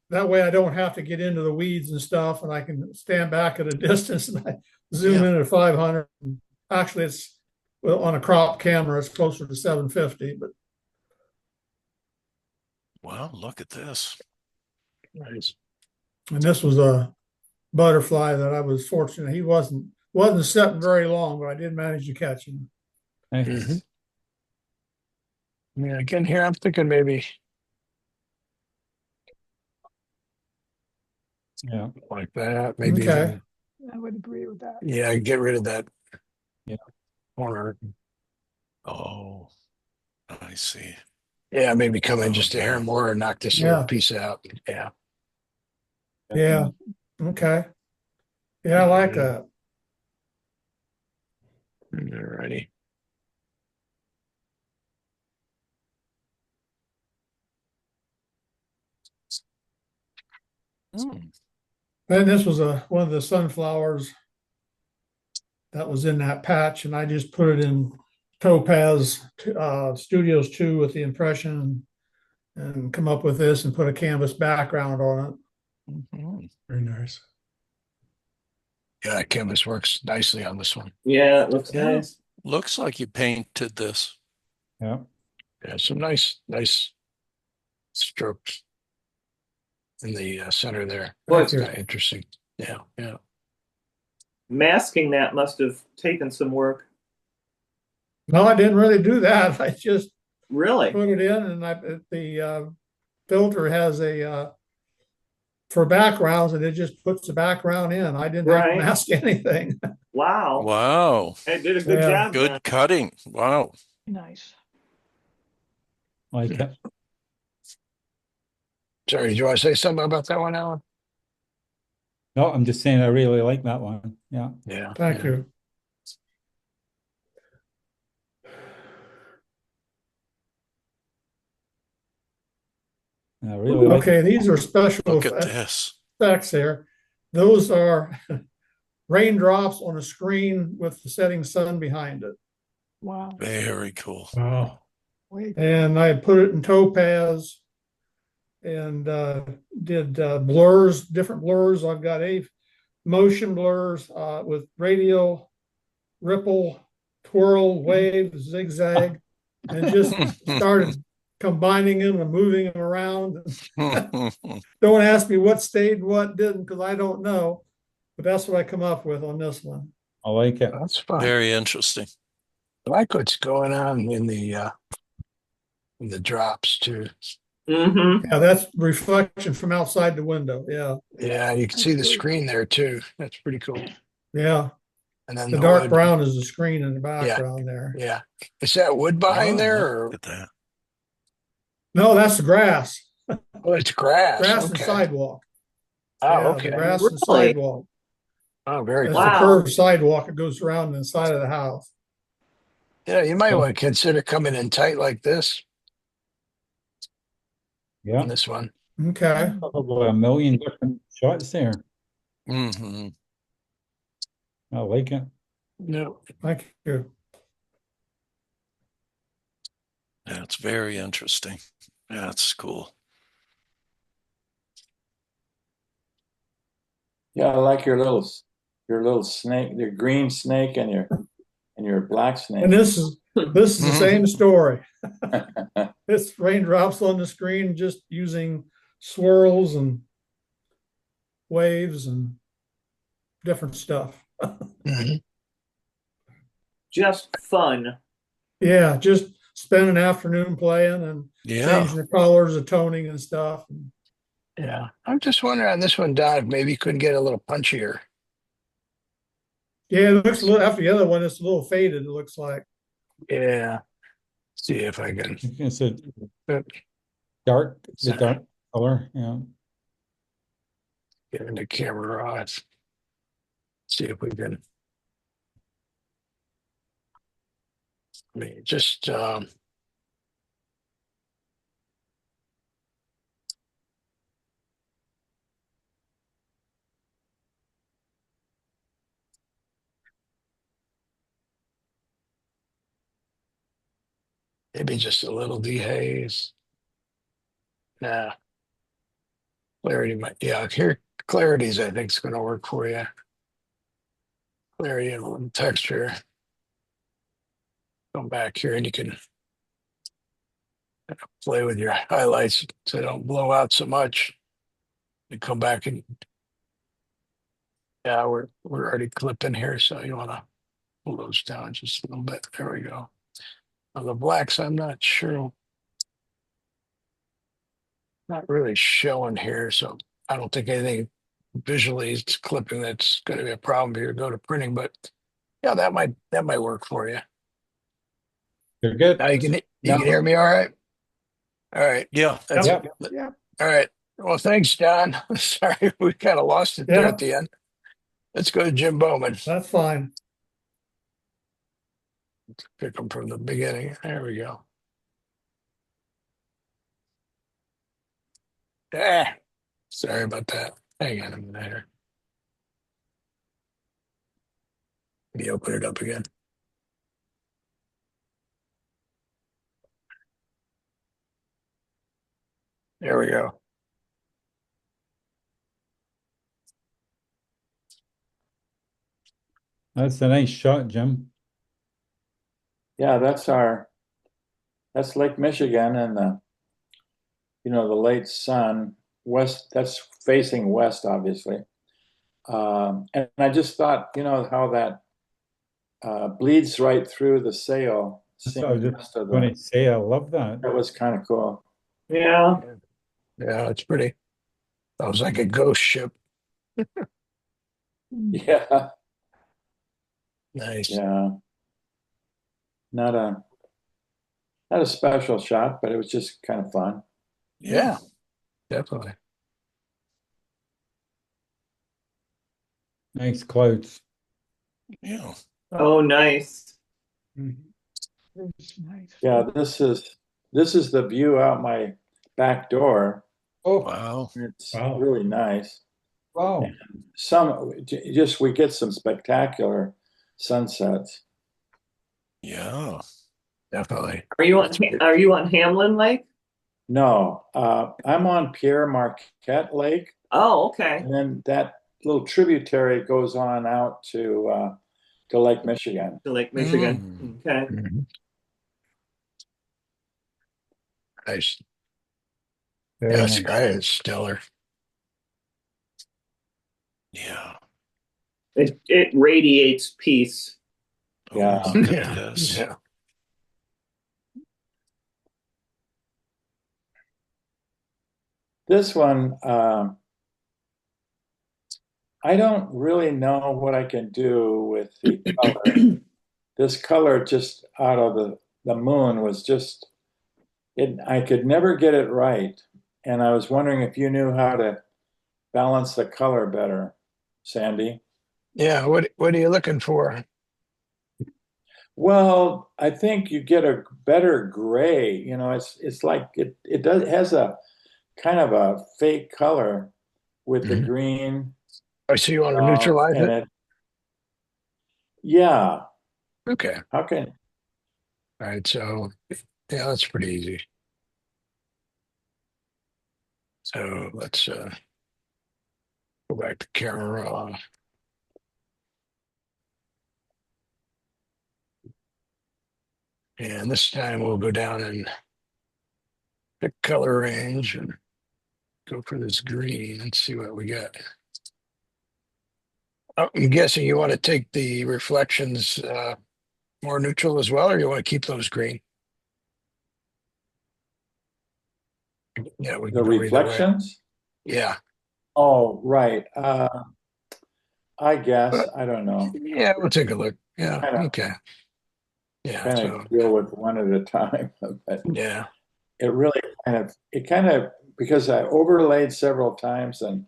that way I don't have to get into the weeds and stuff, and I can stand back at a distance and I zoom Yeah. in at 500. Actually, it's on a crop camera, it's closer to 750, but Wow, look at this. Nice. and this was a butterfly that I was fortunate. He wasn't sitting very long, but I did manage to catch him. Nice. Mhm. Yeah, again, here I'm thinking maybe Yeah. like that. Maybe Okay. even, I would agree with that. yeah, get rid of that Yeah. corner. Oh, I see. Yeah, maybe come in Oh, just a hair yeah. more and knock this little Yeah. piece out. Yeah. Yeah. Okay. Yeah, I like that. Alrighty. Mm. And this was one of the sunflowers that was in that patch, and I just put it in Topaz Studios 2 with the impression and come up with this and put a canvas background on it. Mhm. Very nice. Yeah, that canvas works nicely on this one. Yeah, it looks Yeah. nice. Looks like you painted this. Yeah. Yeah, some nice strokes in the center there. Well, That's it's- kind of interesting. Yeah, yeah. Masking that must have taken some work. No, I didn't really do that. I just Really? put it in, and the filter has a for backgrounds, and it just puts the background in. I didn't have to Right. mask anything. Wow. Wow. It did a good Yeah. job Good then. cutting. Wow. Nice. Like it. Sorry, do you want to say something about that one, Alan? No, I'm just saying I really like that one. Yeah. Yeah. Thank yeah. you. I really like Okay, it. these are special Look at this. effects here. Those are raindrops on a screen with the setting sun behind it. Wow. Very cool. Wow. Wait. And I put it in topaz and did blurs, different blurs. I've got motion blurs with radial, ripple, twirl, wave, zigzag, and just started combining them and moving them around. Don't ask me what stayed, what didn't, because I don't know. But that's what I come up with on this one. I like it. That's fun. Very interesting. I like what's going on in the drops too. Mm-hmm. Yeah, that's reflection from outside the window. Yeah, Yeah, you can see the screen there too. That's pretty cool. yeah. And then The the dark wood. brown is the screen in the background there. Yeah. Is that wood behind Oh, there look or at that. No, that's the grass. oh it's grass? Grass and Okay. sidewalk. Oh, Yeah, the okay. grass and Really? sidewalk. Oh, very It's cool. a Wow. curved sidewalk. It goes around the side of the house. Yeah, you might Oh. want to consider coming in tight like this Yeah, on this one. Okay. probably a million different shots there. Hmm. I like it. No. Thank you. That's very interesting. That's cool. Yeah, I like your little snake, your green snake and your black snake. And this is the same story. Yeah, It's raindrops on the screen, just using swirls and waves and different stuff. Mhm. Just fun. Yeah, just spend an afternoon playing and Yeah. changing the colors, the toning and stuff. Yeah. I'm just wondering on this one, Don, if maybe you could get a little punchier. Yeah, it looks a little after the other one, it's a little faded, it looks like. Yeah. See if I can. It's a uh, dark, the Sorry. dark color. Yeah. Get in the camera odds. See if we can. I mean, just maybe just a little dehaze. Nah, clarity might. Yeah, here clarities I think is going to work for you. Clarity and a little texture. Come back here and you can play with your highlights so they don't blow out so much. You come back and yeah, we're already clipping here, so you want to pull those down just a little bit. There we go. Now the blacks, I'm not sure. Not really showing here, so I don't think anything visually is clipping that's going to be a problem here. Go to printing, but yeah, that might work for you. You're good. Now you can hear me all right. All right, Yeah. that's Yep. it. Yeah. All right. Well, thanks, John. Sorry, we kind of lost it there Yeah. at the end. Let's go to Jim Bowman. That's fine. Pick them from the beginning. There we go. Ah, sorry about that. Hang on a minute here. Let me open it up again. There we go. That's a nice shot, Jim. that's Lake Michigan and the late sun west. That's facing west, obviously. And I just thought, how that bleeds right through the sail. That's Seeing what I was the just rest of going to say. I love that. that was kind of cool. Yeah. Yeah, it's pretty. That was like a ghost ship. Yeah, Nice. yeah. Not a special shot, but it was just kind of fun. Yeah, definitely. Nice clouds. Yeah. Oh, nice. It's nice. Yeah, this is the view out my back door. Oh, Wow. It's Wow. really nice. wow. We get some spectacular sunsets. Yeah. Definitely. Are you on Hamlin Lake? No, I'm on Pierre Marquette Lake, Oh, okay. and then that little tributary goes on out to Lake Michigan. To Lake Michigan. Okay. Mhm. Nice. Very Yeah, the nice. sky is stellar. Yeah. It radiates peace. Oh, Yeah. look at Yeah. this. Yeah. This one, I don't really know what I can do with the color. This color just out of the moon was just it. I could never get it right, and I was wondering if you knew how to balance the color better, Sandy. Yeah. What are you looking for? Well, I think you get a better gray. It's like it has a kind of a fake color with the Mhm. green, I see you want to neutralize and it. yeah. Okay. How can All right. So yeah, that's pretty easy. So let's go back to camera. And this time we'll go down and pick color range and go for this green and see what we got. I'm guessing you want to take the reflections more neutral as well, or you want to keep those green? Yeah, we the can go either way. reflections? Yeah. Oh, right. I guess But I don't know. yeah, we'll take a look. Yeah. Kind of Okay. Yeah. kind So of deal with one at a time, but yeah. it really kind of because I overlaid several times and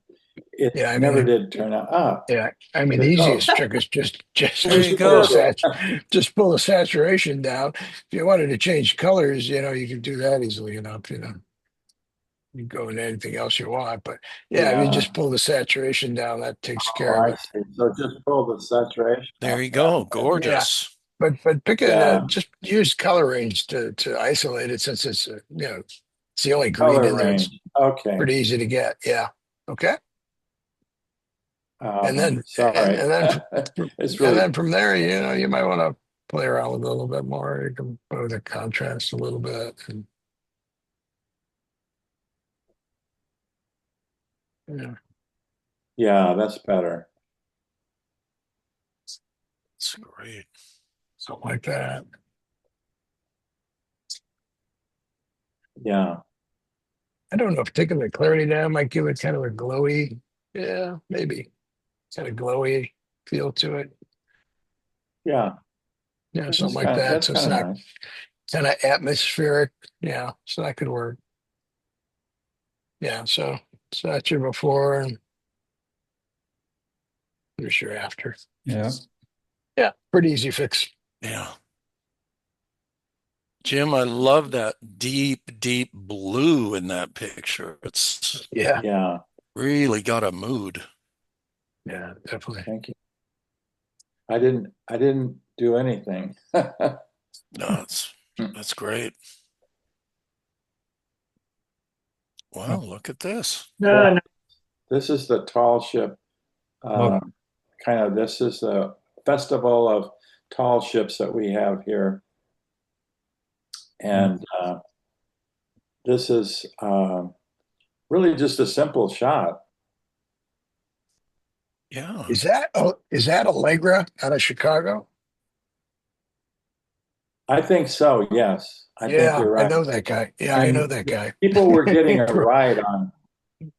it Yeah. I never mean, did turn out. yeah. I mean, the It, oh, easiest trick is just There you just pull the go. just pull the saturation down. If you wanted to change colors, you can do that easily enough. You can go into anything else you want, but yeah, if you yeah. just pull the saturation down, that takes Oh, care of I it. see. So just pull the saturation There up. you go. Yeah, Gorgeous. but pick Yeah, just use color range to isolate it since it's the only green color in there. It's range. Okay. pretty easy to get. Yeah. Okay. And then and, Sorry. and then It's and really, then from there, you might want to play around with it a little bit more. You can play with the contrast a little bit. And, yeah, yeah, that's better. It's great. something like that. Yeah. I don't know if taking the clarity down might give it kind of a glowy, yeah, maybe kind of glowy feel to it. Yeah. Yeah, something like that. That's So it's kind of not nice. kind of atmospheric. Yeah, so that could work. Yeah, so that's your before and here's your after. Yeah. Yeah, pretty easy fix. Yeah. Jim, I love that deep, deep blue in that picture. It's Yeah, Yeah. really got a mood. yeah, definitely. Thank you. I didn't do anything. No, that's great. Wow, look at this. No, no. This is the tall ship. Love This is the festival of tall ships that we have here. And this is really just a simple shot. Yeah. Is that Allegra out of Chicago? I think so, yes. I think Yeah, you're I right. know that guy. Yeah, I know And that guy. people were getting a ride on.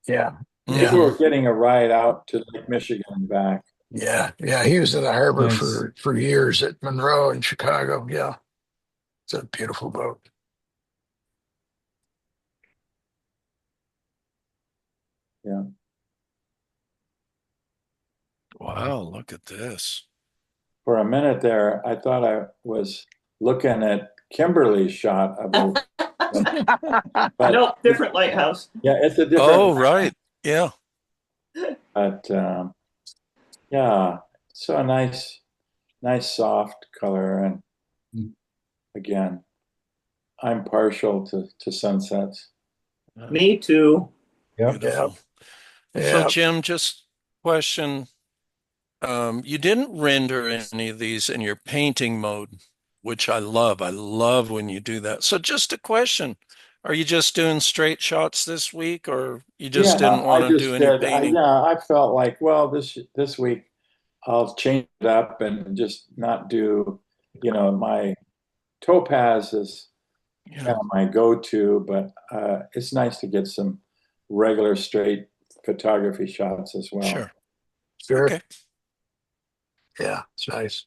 Yeah, People yeah, were getting a ride out to Lake Michigan and back. yeah. He was in the harbor nice. for years at Monroe in Chicago. Yeah, it's a beautiful boat. Yeah. Wow, look at this. For a minute there, I thought I was looking at Kimberly's shot of But Nope, different lighthouse. yeah, it's a different. Oh, right. Yeah. But yeah, so a nice soft color, and again, I'm partial to sunsets. Me too. Yeah. Beautiful. So, Yeah. Jim, just question. You didn't render any of these in your painting mode, which I love. I love when you do that. So just a question. Are you just doing straight shots this week, or you just Yeah, didn't want I to do just any did. painting? I felt like, well, this week I'll change it up and just not do, my topaz is Yeah, kind of my go-to, but it's nice to get some regular straight photography shots as well. sure. Sure. Okay. Yeah. It's nice.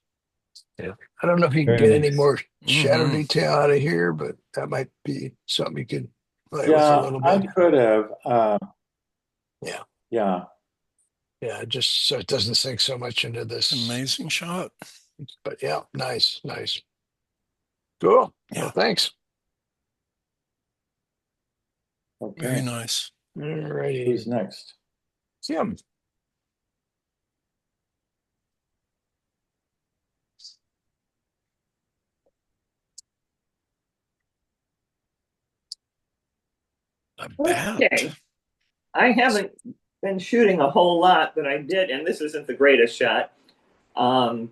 Yeah. I don't know if you can Very get any nice. more shadow Mhm. detail out of here, but that might be something you could play with a Yeah, little I bit. could have. Yeah. Yeah, Yeah. Just so it doesn't sink so much into this. Amazing shot. But yeah, nice. Nice. Cool. Yeah, Well, thanks. very okay. nice. Who's Alrighty. next? Jim. A bat. Okay. I haven't been shooting a whole lot, but I did, and this isn't the greatest shot. Um,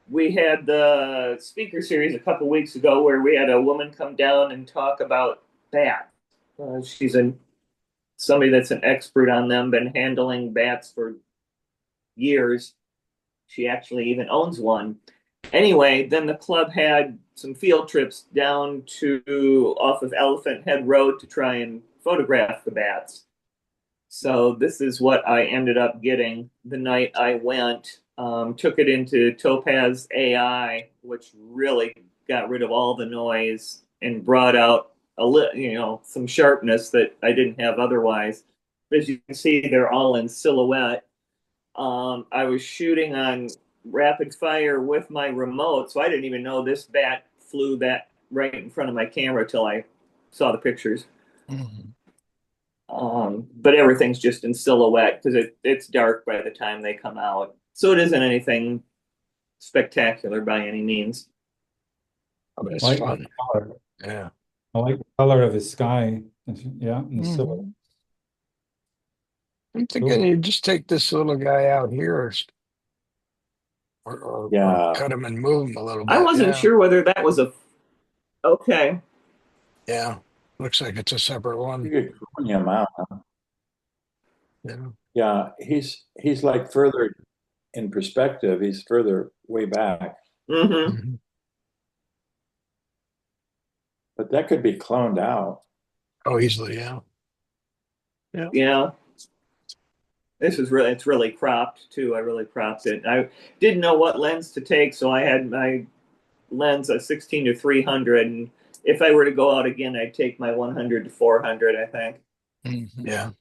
we had the speaker series a couple weeks ago where we had a woman come down and talk about bats. She's somebody that's an expert on them, been handling bats for years. She actually even owns one. Anyway, then the club had some field trips down to off of Elephant Head Road to try and photograph the bats. So this is what I ended up getting the night I went. Took it into Topaz AI, which really got rid of all the noise and brought out some sharpness that I didn't have otherwise. As you can see, they're all in silhouette. I was shooting on rapid fire with my remote, so I didn't even know this bat flew that right in front of my camera till I saw the pictures. Mhm. But everything's just in silhouette because it's dark by the time they come out. So it isn't anything spectacular by any means. Oh, that's Like fun. the color. Yeah. I like the color of the sky. Yeah, and the silhouette. Mhm. I'm thinking you just take this little guy out here or Yeah, cut him and move him a little I bit. wasn't Yeah. sure whether that was a okay. Yeah. Looks like it's a separate you one. could clone him out. Huh? Yeah. Yeah, he's like further in perspective. He's further way back, Mm-hmm. Mhm. but that could be cloned out. Oh, easily. Yeah. Yeah. Yeah. It's really cropped too. I really cropped it. I didn't know what lens to take, so I had my lens a 16 to 300, and if I were to go out again, I'd take my 100 to 400, I think. Mhm. Yeah.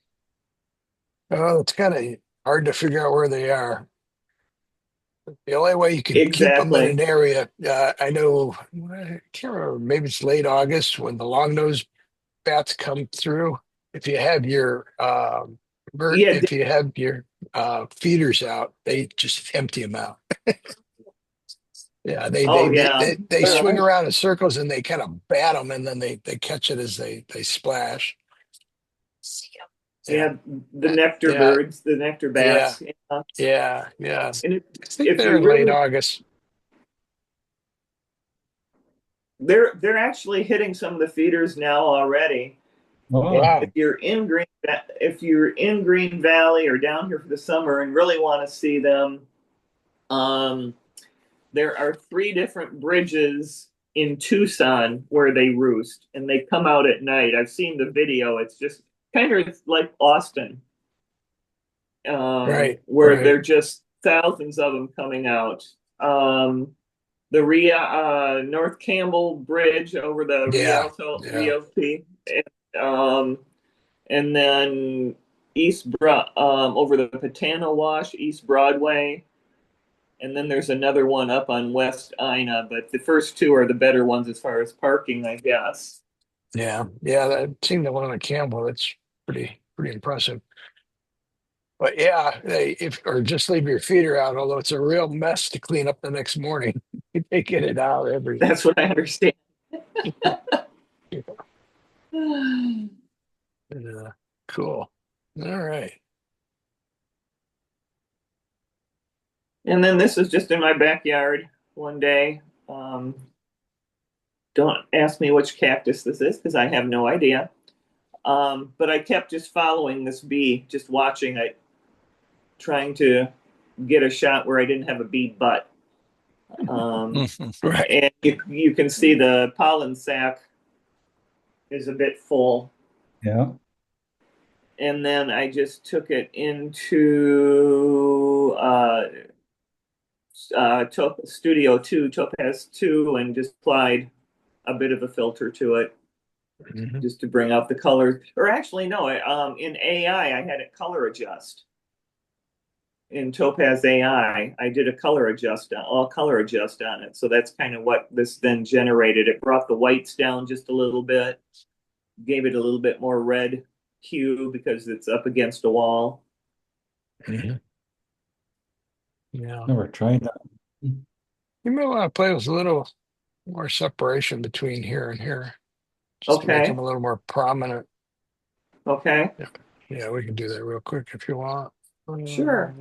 Well, it's kind of hard to figure out where they are. The only way you can keep them in Exactly. an area, I know, I can't remember, maybe it's late August when the long-nosed bats come through. If you have your Yeah. if you have your feeders out, they just empty them out. Yeah, they they Oh they yeah. they, they All swing right. around in circles and they kind of bat them, and then they catch it as they splash. Yeah, Yeah. The nectar yeah, birds, the nectar yeah, bats. Yeah. yeah. And I think if they're you in late really, August. they're actually hitting some of the feeders now already. Oh, Wow. If you're in Green Valley or down here for the summer and really want to see them, um, there are three different bridges in Tucson where they roost, and they come out at night. I've seen the video. It's just kind of like Austin, Right, where right. they're just thousands of them coming out. The North Campbell Bridge over the Yeah, Rialto yeah, Realty, um, and then over the Patana Wash, East Broadway, and then there's another one up on West Ina. But the first two are the better ones as far as parking, I guess. Yeah, I've seen the one on Campbell. That's pretty impressive. But yeah, if or just leave your feeder out, although it's a real mess to clean up the next morning. They get it out every. That's what I understand. Yeah, cool. All right. And then this is just in my backyard one day. Don't ask me which cactus this is because I have no idea. But I kept just following this bee, just watching it, trying to get a shot where I didn't have a bee butt. Right. And you can see the pollen sac is a bit full. Yeah. And then I just took it into Studio 2, Topaz 2, and just applied a bit of a filter to it Mhm. just to bring out the colors. Or actually, no, in AI, I had it color adjust. In Topaz AI, I did a color adjust, all color adjust on it. So that's kind of what this then generated. It brought the whites down just a little bit, gave it a little bit more red hue because it's up against a wall. Mhm. Yeah. Never tried that. You may want to play with a little more separation between here and here, just to make them Okay. a little more prominent. Okay. Yeah, we can do that real quick if you want. Sure.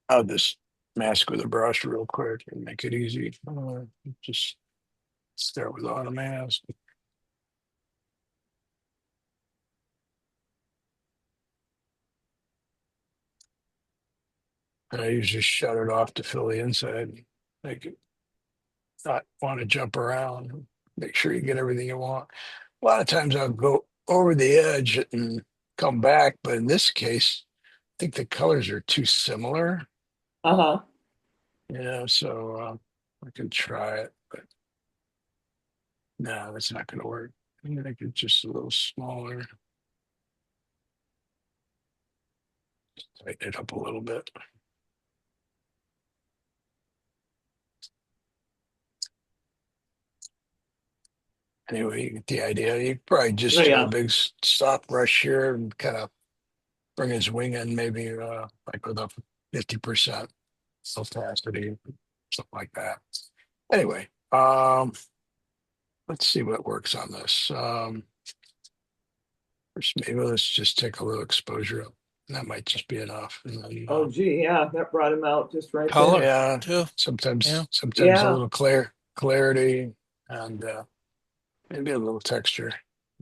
I'll just mask with a brush real quick and make it easy. Just start with auto mask. And I usually shut it off to fill the inside. Make it not want to jump around. Make sure you get everything you want. A lot of times I'll go over the edge and come back, but in this case, I think the colors are too similar. Uh-huh. So I can try it, but no, that's not going to work. I make it just a little smaller. Tighten it up a little bit. Anyway, you get the idea. You probably just do a Yeah. big stop brush here and kind of bring his wing in, maybe like with a 50% opacity, something like that. Anyway, let's see what works on this. First, maybe let's just take a little exposure up. That might just be enough. And then, Oh, gee, yeah, that brought him out just right Color there. yeah, too. Yeah. sometimes a Yeah. little clarity and maybe a little texture.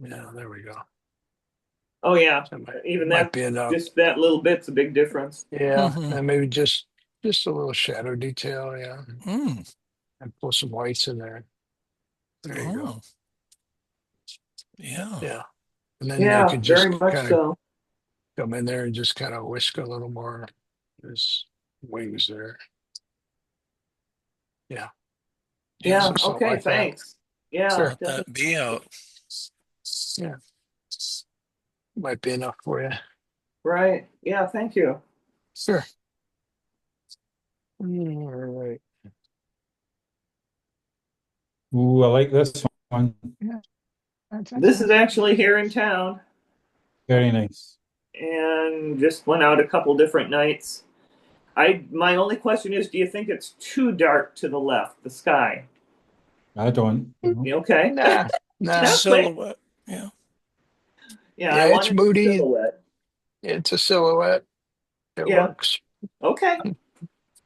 Yeah, there we go. Oh, yeah. That Even might that, be enough. just that little bit's a big difference. Yeah, Mhm. and maybe just a little shadow detail. Yeah, Mm. and pull some whites in there. There you go. Oh, yeah. Yeah, and then you Yeah, could very just much kind of so. come in there and just kind of whisk a little more. There's wings there. Yeah, Yeah. so something Okay. like that. Thanks. Yeah. Sure. That bee out. Yeah, might be enough for you. Right. Yeah. Thank you. Sure. All right. Ooh, I like this one. Yeah, that's This is excellent. actually here in town Very nice. and just went out a couple different nights. My only question is, do you think it's too dark to the left, the sky? I don't. You okay? Nah, nah. Okay. Silhouette. Yeah. Yeah, Yeah, I it's wanted the moody. silhouette. It's a silhouette. It Yeah. works. Okay.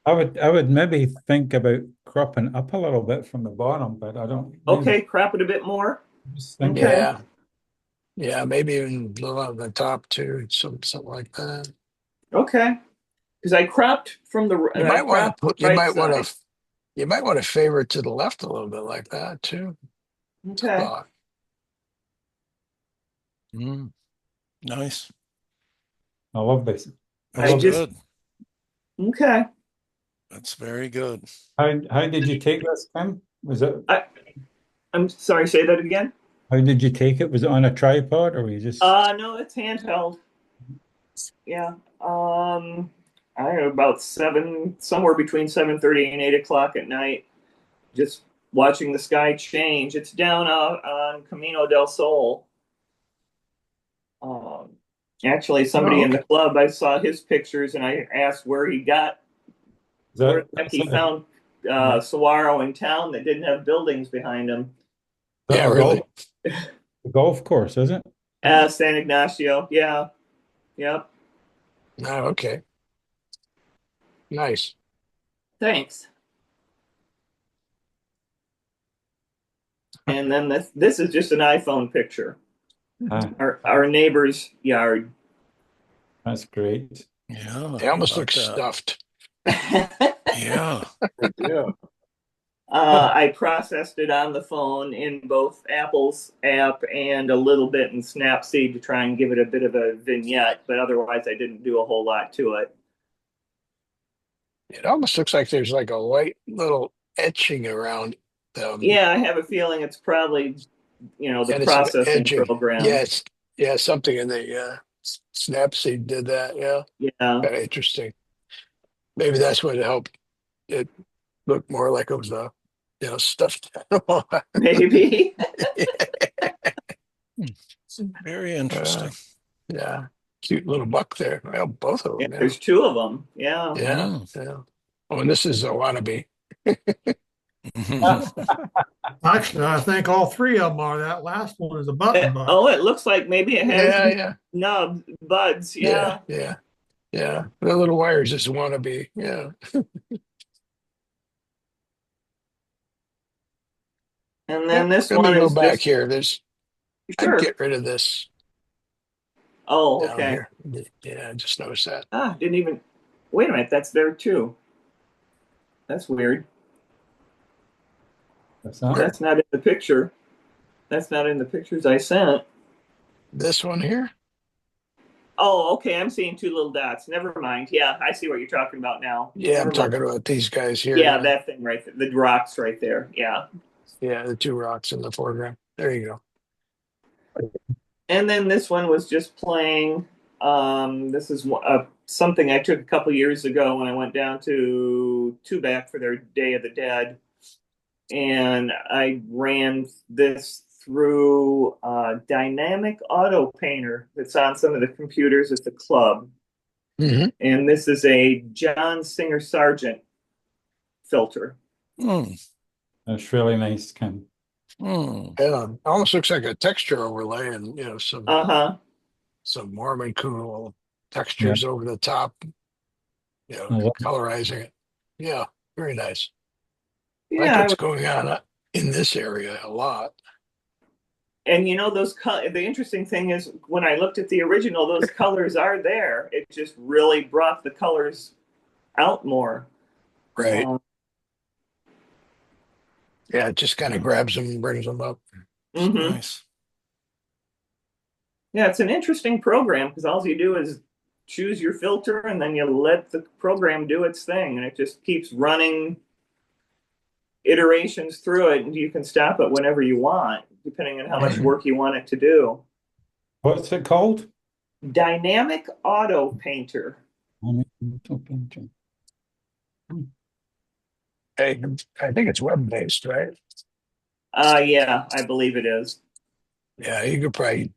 I would maybe think about cropping up a little bit from the bottom, but I don't maybe Okay. Crop it a bit more. just thinking. Okay. Yeah. Yeah, maybe even a little on the top too, something like that. Okay. Because I cropped from You I might want to cropped put, the right side. you might want to favor it to the left a little bit like that too. It's a Okay. thought. Mm. Nice. I love this. I That's I love just good. okay. That's very good. how did you take this, Tim? Was it I'm sorry. Say that again. how did you take it? Was it on a tripod or were you just No, it's handheld. Yeah. I don't know, about somewhere between 7:30 and 8 o'clock at night, just watching the sky change. It's down out on Camino del Sol. Um, Actually, somebody Oh, in the okay. club, I saw his pictures, and I asked where Is where that, the heck is he that, found yeah. saguaro in town that didn't have buildings behind him. Yeah, A really. golf course, is it? San Ignacio. Yeah. Yep. Oh, okay. Nice. Thanks. And then this is just an iPhone picture. Ah, Our neighbor's yard. that's great. Yeah, They almost about look that. stuffed. Yeah. They do. I processed it on the phone in both Apple's app and a little bit in Snapseed to try and give it a bit of a vignette, but otherwise I didn't do a whole lot to it. It almost looks like there's like a white little etching around them, Yeah, I have a feeling it's probably, the and it's an processing edging. program. Yes, yeah, something in the Snapseed did that. Yeah, Yeah, kind of interesting. Maybe that's what helped it look more like it was a stuffed animal. maybe. Very Uh, interesting. yeah, cute little buck there. Well, both of Yeah, them. Yeah, there's two of them. Yeah. yeah, Mm. yeah. Oh, and this is a wannabe. Actually, I think all three of them are. That last one is a button buck. Oh, it looks like maybe it has Yeah, yeah, nubs, buds. yeah, Yeah. yeah, yeah. The little wires is a wannabe. Yeah. And Yeah, then this let me one go is back just here. I'd sure. get rid of this Oh, down okay. here. Yeah, I just noticed that. Didn't even. Wait a minute. That's there too. That's weird. What's that? Where? That's not in the picture. That's not in the pictures I sent. This one here? Oh, okay. I'm seeing two little dots. Never mind. Yeah, I see what you're talking about now. Yeah, I'm Never mind. talking about these guys here. Yeah, Yeah, that thing right there. The rocks right there. Yeah. yeah, the two rocks in the foreground. There you go. And then this one was just playing. This is something I took a couple years ago when I went down to Tubac for their Day of the Dead, and I ran this through a dynamic auto painter that's on some of the computers at the club. Hmm. And this is a John Singer Sargent filter. Mm. That's really nice, Ken. Mm. Yeah, almost looks like a texture overlay, and Uh-huh. some Mormon cool Yeah. textures over the top. I love it. Colorizing it. Yeah, very nice. I like Yeah, what's going on in this area a lot. and the interesting thing is when I looked at the original, those colors are there. It just really brought the colors out more. Right. Yeah, it just kind of grabs them and brings them up. Mm-hmm. Nice. Yeah, it's an interesting program because all you do is choose your filter and then you let the program do its thing, and it just keeps running iterations through it, and you can stop it whenever you want, depending on how much work you want it to do. What's it called? Dynamic Auto Painter. Hey, I think it's web based, right? Yeah, I believe it is. Yeah, you could probably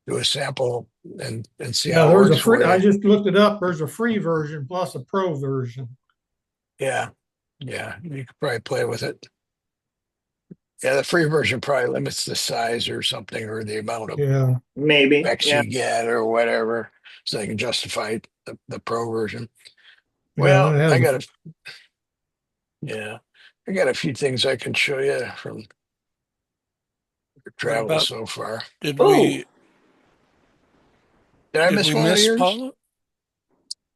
do a sample and see Yeah, how it there's a works for free. I you. just looked it up. There's a free version plus a pro version. Yeah, yeah, you could probably play with it. Yeah, the free version probably limits the size or something or the amount of Yeah, Maybe. specs Yeah. you get or whatever, so they can justify the pro version. yeah, Well, it has. I got a few things I can show you from your What travel about so far. did Oh, we Did I did miss we one of miss yours? Paula?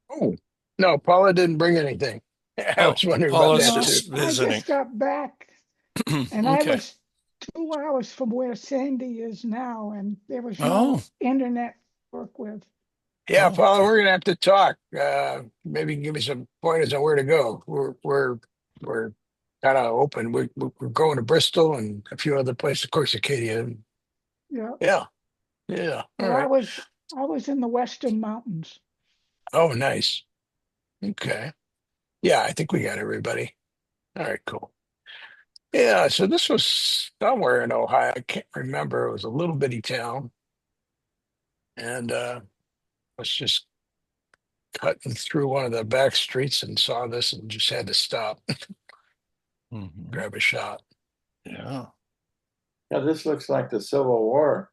Oh, no, Paula didn't bring anything. I Oh, was wondering about Paula's that too. just No, I visiting. just got back and I Okay. was 2 hours from where Sandy is now, and there was Oh, no internet to work with. Yeah, oh, Paula, okay. we're gonna have to talk. Maybe you can give me some pointers on where to go. We're kind of open. We're going to Bristol and a few other places, of course, Acadia. Yeah. Yeah, yeah. All Well, I right. was I was in the Western Mountains. Oh, nice. Okay. Yeah, I think we got everybody. All right, cool. Yeah, so this was somewhere in Ohio. I can't remember. It was a little bitty town. And was just cutting through one of the back streets and saw this and just had to stop, Mhm. grab a shot. Yeah. Yeah, this looks like the Civil War.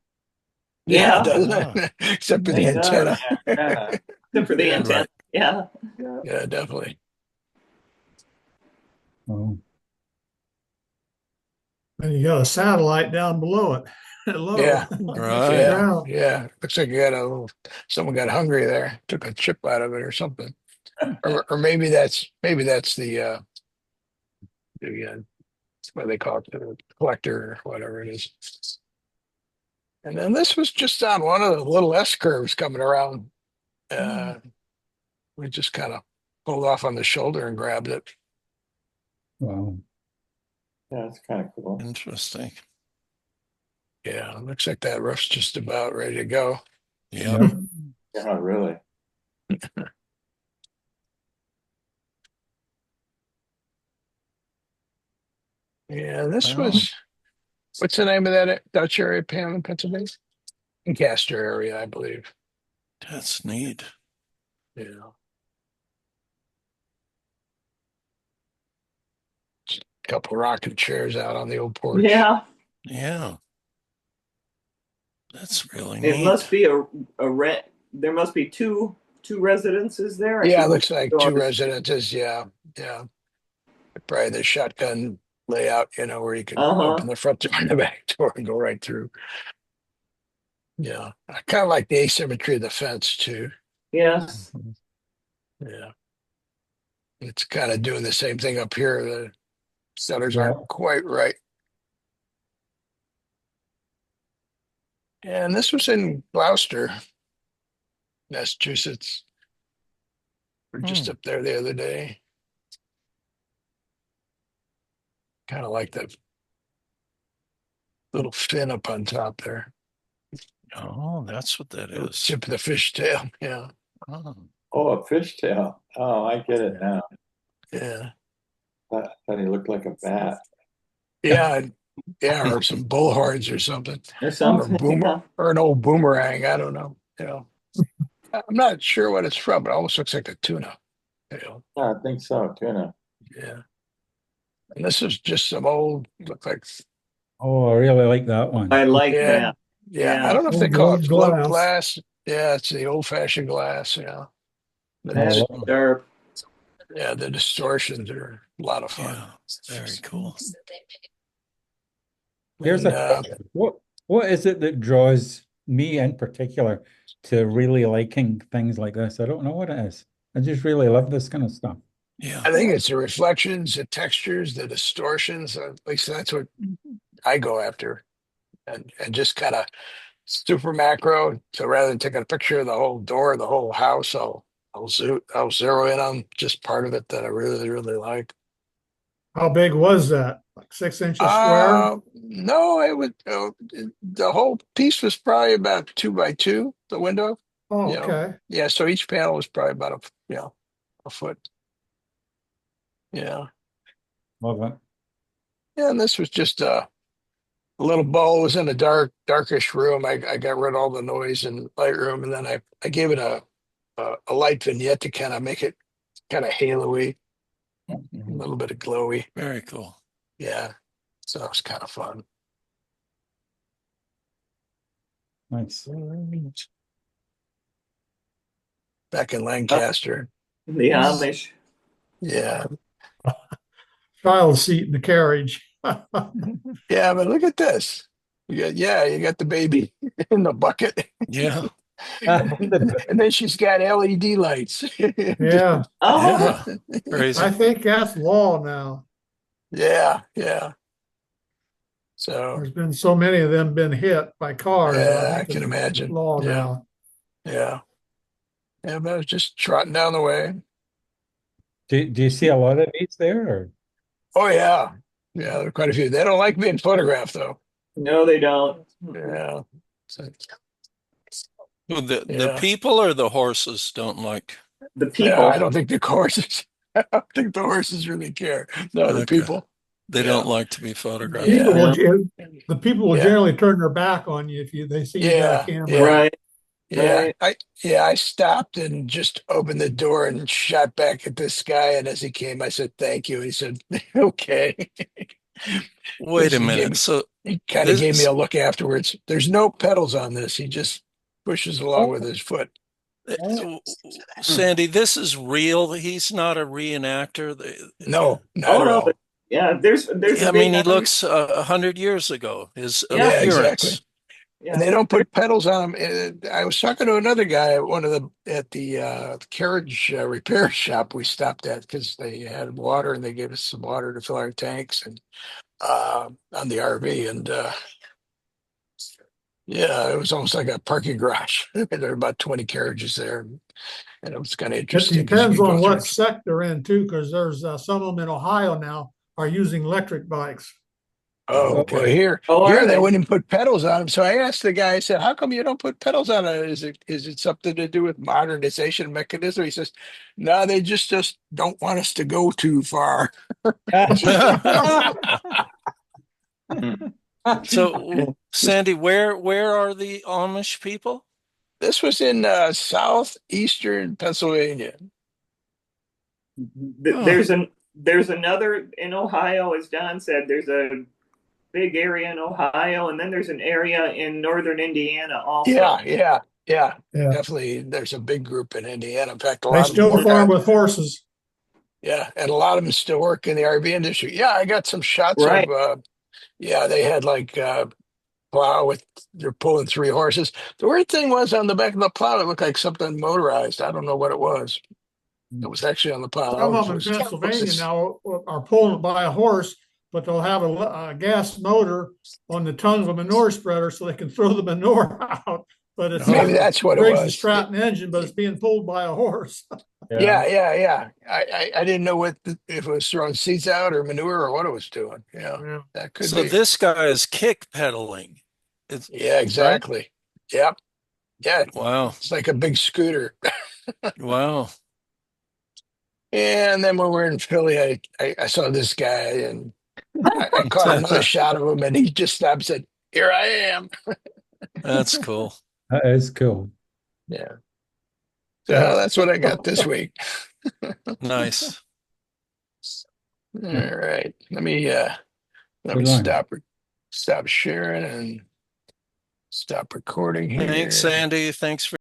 Yeah, Yeah. doesn't Yeah. it? Except for the It does. antenna. Yeah. Except for the Yeah, antenna. Right. Yeah. Yeah. yeah, definitely. Oh, And you got a satellite down below it, Yeah, low against the Right. yeah, ground. yeah. Looks like you got a little, someone got hungry there, took a chip out of it or something. Or maybe that's the what they call it, the collector or whatever it is. And then this was just on one of the little S curves coming around. Uh, we just kind of pulled off on the shoulder and grabbed it. wow. Yeah, it's kind of cool. Interesting. Yeah, looks like that roof's just about ready to go. Yep. Yep. Yeah, really. Yeah, this Wow. was, what's the name of that Dutch area, Pam, in Pennsylvania? Lancaster area, I believe. That's neat. Yeah. Couple rocking chairs out on the old porch. Yeah. Yeah. That's really It neat. must be a rent. There must be two residences there. I Yeah, it see looks like two doors. residences. Yeah, yeah. Probably the shotgun layout, where you can Uh-huh. open the front door and the back door and go right through. Yeah, I kind of like the asymmetry of the fence too. Yes. Yeah, it's kind of doing the same thing up here. The centers Yeah. aren't quite right. And this was in Gloucester, Massachusetts. We're just up there the other day. Kind of like that little fin up on top there. Oh, that's what that Little is. tip of the fishtail. Yeah, Oh, Oh, a fishtail. Oh, I get it now. yeah, Thought he looked like a bat. yeah, yeah, or some bullhorns or something, Or or something. boomer, Yeah. or an old boomerang. I don't know. I'm not sure what it's from, but it almost looks like a tuna. Yeah, I think so, tuna. Yeah. And this is just some old, look like, Oh, I really like that I one. like yeah, that. yeah. I Yeah. don't know if they Old call it gold float glass. glass. Yeah, it's the old-fashioned glass. Yeah, but That's Oh, sharp. yeah, the distortions are a lot of fun. yeah. Very cool. here's And a question. What is it that draws me in particular to really liking things like this? I don't know what it is. I just really love this kind of stuff. Yeah. I think it's the reflections, the textures, the distortions. At least that's what I go after, and just kind of super macro. So rather than taking a picture of the whole door, the whole house, I'll zero in on just part of it that I really really like. How big was that? Like 6 inches square? No, it would the whole piece was probably about 2 by 2. The window, Oh, you know, okay. yeah. So each panel was probably about a foot. Yeah, Love it. yeah. And this was just a little bowl. It was in a darkish room. I got rid of all the noise in Lightroom, and then I gave it a light vignette to kind of make it kind of halo-y, a little bit of glowy. Very cool. Yeah, so it was kind of fun. Nice. Back in Lancaster. The Amish. Yeah. Child seat in the carriage. Yeah, but look at this. You got the baby in the bucket. Yeah. And then she's got LED lights. Yeah, Oh, Yeah. Crazy. I think that's law now. Yeah, yeah. So There's been so many of them been hit by cars. yeah, I think can it's imagine. law Yeah, now. yeah. Yeah, but I was just trotting down the way. Do you see a lot of these there? Or? Oh yeah. Yeah, there are quite a few. They don't like being photographed though. no, they don't. Yeah. So, The Yeah. people or the horses don't like. The No, people. I don't think the horses. I don't think the horses really care. No, the Okay. people. They Yeah. don't like to be photographed. People Yeah. will, Yeah. the people will Yeah. generally turn their back on you if they see you got a Yeah. camera. Yeah. Right. Yeah. Right. I stopped and just opened the door and shot back at this guy. And as he came, I said, "Thank you." He said, "Okay." Wait Because a minute. So he kind of gave me this, a look afterwards. There's no pedals on this. He just pushes along with his foot. uh, Sandy, this is real. He's not a reenactor. No, not Oh at no, all. but yeah, there's a I big mean, he looks 100 years ago. His yeah, Yeah, exactly. appearance. And yeah. they don't put pedals on them. I was talking to another guy at the carriage repair shop we stopped at because they had water and they gave us some water to fill our tanks and on the RV and yeah, it was almost like a parking garage. There were about 20 carriages there, and it was kind of It interesting because you depends could go on through. what sect they're in too, because there's some of them in Ohio now are using electric bikes. Oh, well, Okay. Oh, are here they they? wouldn't even put pedals on them. So I asked the guy, I said, "How come you don't put pedals on it? Is it something to do with modernization mechanism?" He says, "No, they just don't want us to go too far." So, Sandy, where are the Amish people? This was in southeastern Pennsylvania. Huh. There's another in Ohio, as Don said. There's a big area in Ohio, and then there's an area in northern Indiana Yeah, also. yeah, yeah. Yeah, Definitely, there's a big group in Indiana. In fact, a they lot of them still work farm on. with horses. Yeah, and a lot of them still work in the RV industry. Yeah, I got some shots of. Right. Yeah, they had like plow with they're pulling three horses. The weird thing was on the back of the plow, it looked like something motorized. I don't know what it was. It was actually on the plow. Some It of them in Pennsylvania was now are pulling by a horse, but they'll have a gas motor on the tongue of a manure spreader so they can throw the manure out. But it's maybe that's what it Briggs and was. Stratton engine, but it's being pulled by a horse. Yeah. Yeah. I didn't know if it was throwing seeds out or manure or what it was doing. Yeah, Yeah. that could So be. this guy is kick pedaling. It's Yeah, right? exactly. Yep. Yeah, Wow. it's like a big scooter. Wow. And then when we were in Philly, I saw this guy and I caught another shot of him and he just stopped and said, "Here I am." That's cool. That is cool. Yeah. So Yeah. that's what I got this week. Nice. All right. Let me Good one. stop sharing and stop recording Thanks, here. Sandy. Thanks for